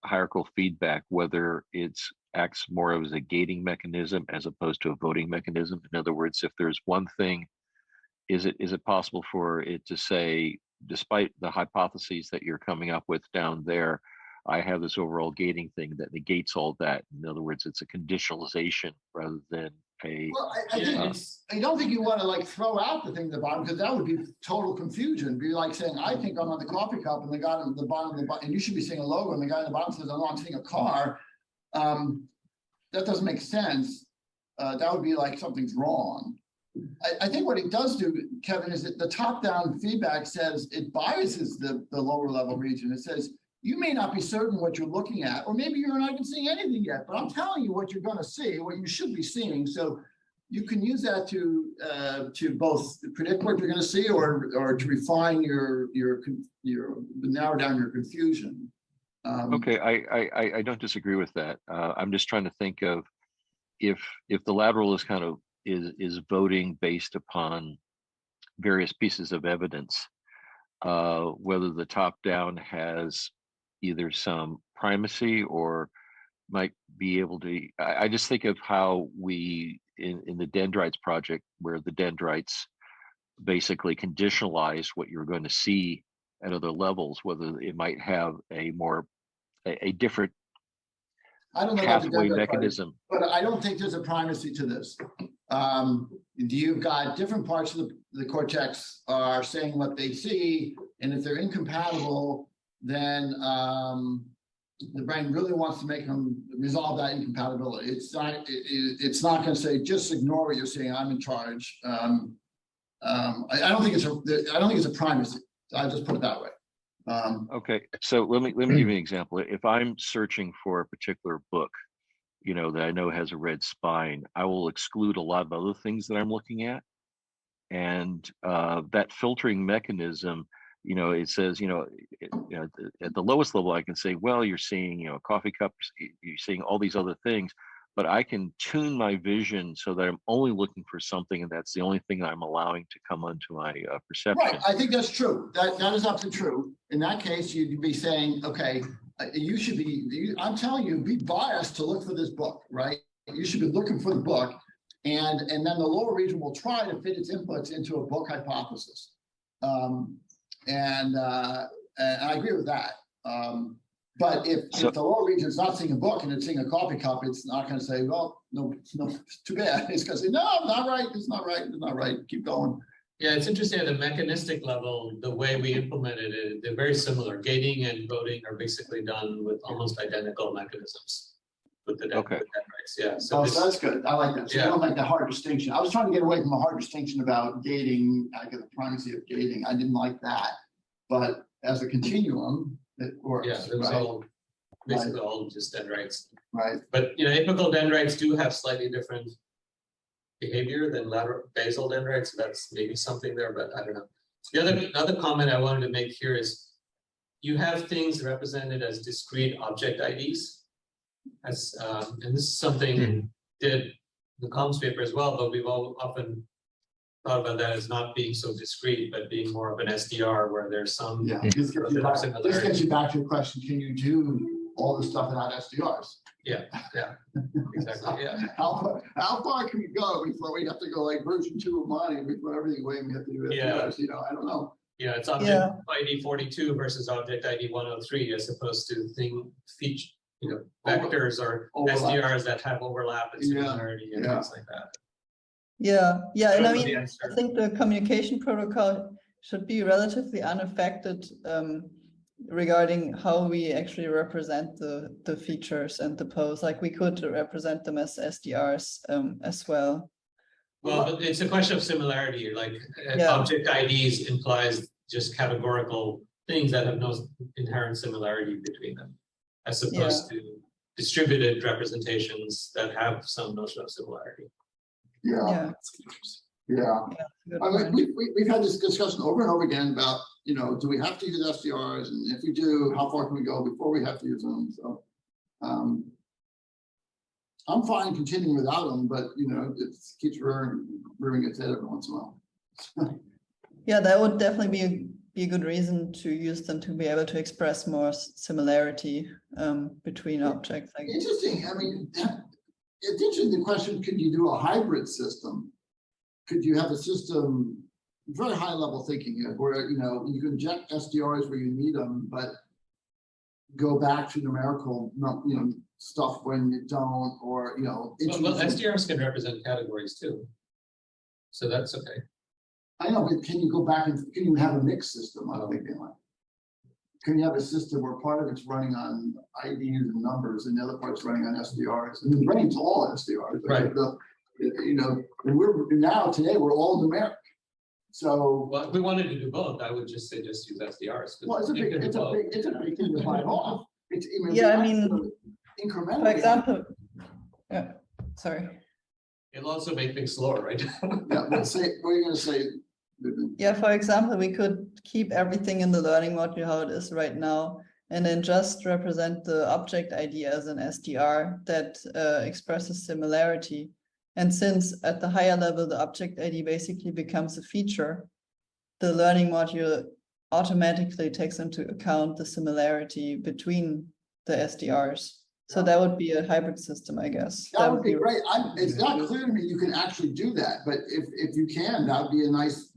[SPEAKER 6] hierarchical feedback, whether it's acts more as a gating mechanism as opposed to a voting mechanism? In other words, if there's one thing, is it possible for it to say, despite the hypotheses that you're coming up with down there, I have this overall gating thing that negates all that? In other words, it's a conditionalization rather than a.
[SPEAKER 2] Well, I don't think you want to like throw out the thing at the bottom, because that would be total confusion. It'd be like saying, I think I'm on the coffee cup, and the guy at the bottom, and you should be seeing a logo, and the guy at the bottom says, oh, I'm seeing a car. That doesn't make sense. That would be like something's wrong. I think what it does do, Kevin, is that the top-down feedback says it biases the lower level region. It says, you may not be certain what you're looking at, or maybe you're not even seeing anything yet, but I'm telling you what you're going to see, what you should be seeing. So you can use that to both predict what you're going to see, or to refine your narrow down your confusion.
[SPEAKER 6] Okay, I don't disagree with that. I'm just trying to think of if the lateral is kind of is voting based upon various pieces of evidence, whether the top down has either some primacy or might be able to, I just think of how we, in the dendrites project, where the dendrites basically conditionalize what you're going to see at other levels, whether it might have a different
[SPEAKER 2] I don't know about the
[SPEAKER 6] pathway
[SPEAKER 2] dendrite part,
[SPEAKER 6] mechanism.
[SPEAKER 2] but I don't think there's a primacy to this. You've got different parts of the cortex are saying what they see, and if they're incompatible, then the brain really wants to make them resolve that incompatibility. It's not going to say just ignore what you're saying. I'm in charge. I don't think it's a primacy. I'll just put it that way.
[SPEAKER 6] Okay, so let me give you an example. If I'm searching for a particular book, that I know has a red spine, I will exclude a lot of other things that I'm looking at, and that filtering mechanism, it says, at the lowest level, I can say, well, you're seeing, a coffee cup, you're seeing all these other things, but I can tune my vision so that I'm only looking for something, and that's the only thing that I'm allowing to come onto my perception.
[SPEAKER 2] Right, I think that's true. That is absolutely true. In that case, you'd be saying, okay, you should be, I'm telling you, be biased to look for this book, right? You should be looking for the book, and then the lower region will try to fit its inputs into a book hypothesis. And I agree with that. But if the lower region is not seeing a book and it's seeing a coffee cup, it's not going to say, well, no, it's too bad. It's going to say, no, not right. It's not right. It's not right. Keep going.
[SPEAKER 3] Yeah, it's interesting at the mechanistic level, the way we implemented it, they're very similar. Gating and voting are basically done with almost identical mechanisms with the dendrites. Yeah.
[SPEAKER 2] So that's good. I like that. So you don't make that hard distinction. I was trying to get away from a hard distinction about gating. I get the primacy of gating. I didn't like that. But as a continuum, it works.
[SPEAKER 3] Yeah, it was all basically all just dendrites.
[SPEAKER 2] Right.
[SPEAKER 3] But apical dendrites do have slightly different behavior than lateral basal dendrites. So that's maybe something there, but I don't know. The other comment I wanted to make here is you have things represented as discrete object IDs. As and this is something did the comms paper as well, but we've all often thought about that as not being so discrete, but being more of an SDR where there's some
[SPEAKER 2] This gets you back to the question, can you do all this stuff without SDRs?
[SPEAKER 3] Yeah, exactly, yeah.
[SPEAKER 2] How far can we go before we have to go like version 2 of Monty and we put everything away and we have to do SDRs? I don't know.
[SPEAKER 3] Yeah, it's object ID 42 versus object ID 103 as opposed to feature, vectors or SDRs that have overlap and similarity and things like that.
[SPEAKER 4] Yeah, and I mean, I think the communication protocol should be relatively unaffected regarding how we actually represent the features and the pose. Like we could represent them as SDRs as well.
[SPEAKER 3] Well, but it's a question of similarity. Like object IDs implies just categorical things that have no inherent similarity between them, as opposed to distributed representations that have some notion of similarity.
[SPEAKER 2] Yeah. I mean, we've had this discussion over and over again about, do we have to use SDRs? And if we do, how far can we go before we have to use them? So I'm fine continuing without them, but, it keeps rearing its head every once in a while.
[SPEAKER 4] Yeah, that would definitely be a good reason to use them to be able to express more similarity between objects.
[SPEAKER 2] Interesting. I mean, it's interesting the question, could you do a hybrid system? Could you have a system, very high level thinking here, where, you can inject SDRs where you need them, but go back to numerical, stuff when you don't, or,
[SPEAKER 3] Well, SDRs can represent categories too. So that's okay.
[SPEAKER 2] I know, but can you go back and can you have a mixed system? I'm thinking like, can you have a system where part of it's running on IDs and numbers and the other part's running on SDRs? And the brain's all SDRs.
[SPEAKER 3] Right.
[SPEAKER 2] And today we're all numeric. So.
[SPEAKER 3] Well, if we wanted to do both, I would just say just use SDRs.
[SPEAKER 2] Well, it's a big thing to bite off. Incrementally.
[SPEAKER 4] For example, sorry.
[SPEAKER 3] It'll also make things slower, right?
[SPEAKER 2] Let's say, what are you going to say?
[SPEAKER 4] Yeah, for example, we could keep everything in the learning module how it is right now, and then just represent the object ID as an SDR that expresses similarity. And since at the higher level, the object ID basically becomes a feature, the learning module automatically takes into account the similarity between the SDRs. So that would be a hybrid system, I guess.
[SPEAKER 2] That would be great. It's not clear to me you can actually do that, but if you can, that would be a nice,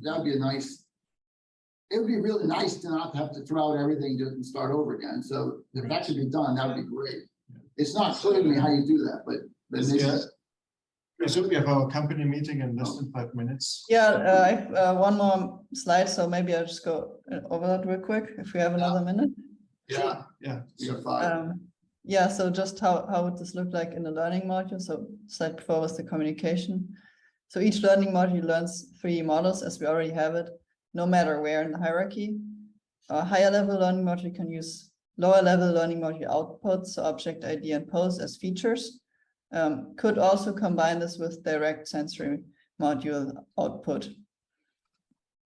[SPEAKER 2] it would be really nice to not have to throw out everything and start over again. So if that could be done, that would be great. It's not clear to me how you do that, but
[SPEAKER 5] So we have our company meeting in less than 5 minutes.
[SPEAKER 4] Yeah, I have one more slide, so maybe I'll just go over that real quick if we have another minute.
[SPEAKER 2] Yeah.
[SPEAKER 5] Yeah.
[SPEAKER 2] You got 5.
[SPEAKER 4] Yeah, so just how would this look like in the learning module? So slide before was the communication. So each learning module learns 3 models as we already have it, no matter where in the hierarchy. A higher level learning module can use lower level learning module outputs, so object ID and pose as features. Could also combine this with direct sensory module output.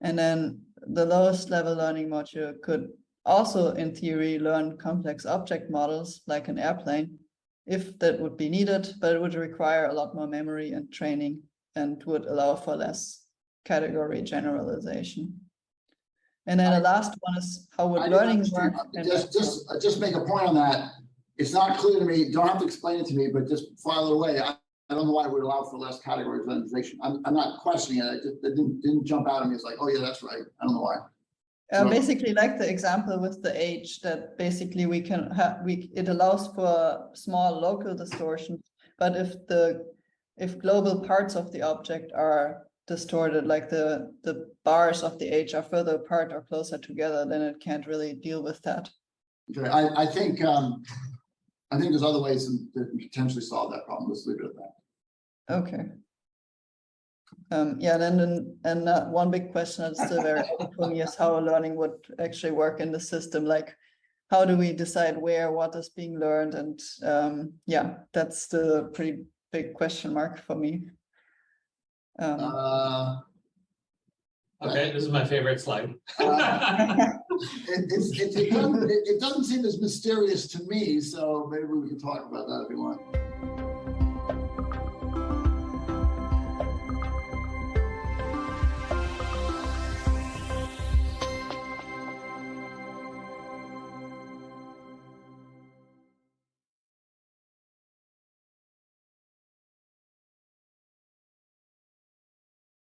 [SPEAKER 4] And then the lowest level learning module could also, in theory, learn complex object models like an airplane, if that would be needed, but it would require a lot more memory and training and would allow for less category generalization. And then the last one is how would learning work?
[SPEAKER 2] Just make a point on that. It's not clear to me, don't have to explain it to me, but just file it away. I don't know why it would allow for less category generalization. I'm not questioning it. It didn't jump out at me. It's like, oh yeah, that's right. I don't know why.
[SPEAKER 4] Basically, like the example with the age, that basically we can have, it allows for small local distortion, but if global parts of the object are distorted, like the bars of the age are further apart or closer together, then it can't really deal with that.
[SPEAKER 2] Okay, I think there's other ways that we potentially solve that problem. Let's leave it at that.
[SPEAKER 4] Okay. Yeah, and one big question that's still very open for me is how learning would actually work in the system. Like, how do we decide where what is being learned? And yeah, that's the pretty big question mark for me.
[SPEAKER 3] Okay, this is my favorite slide.
[SPEAKER 2] It doesn't seem as mysterious to me, so maybe we can talk about that if you want.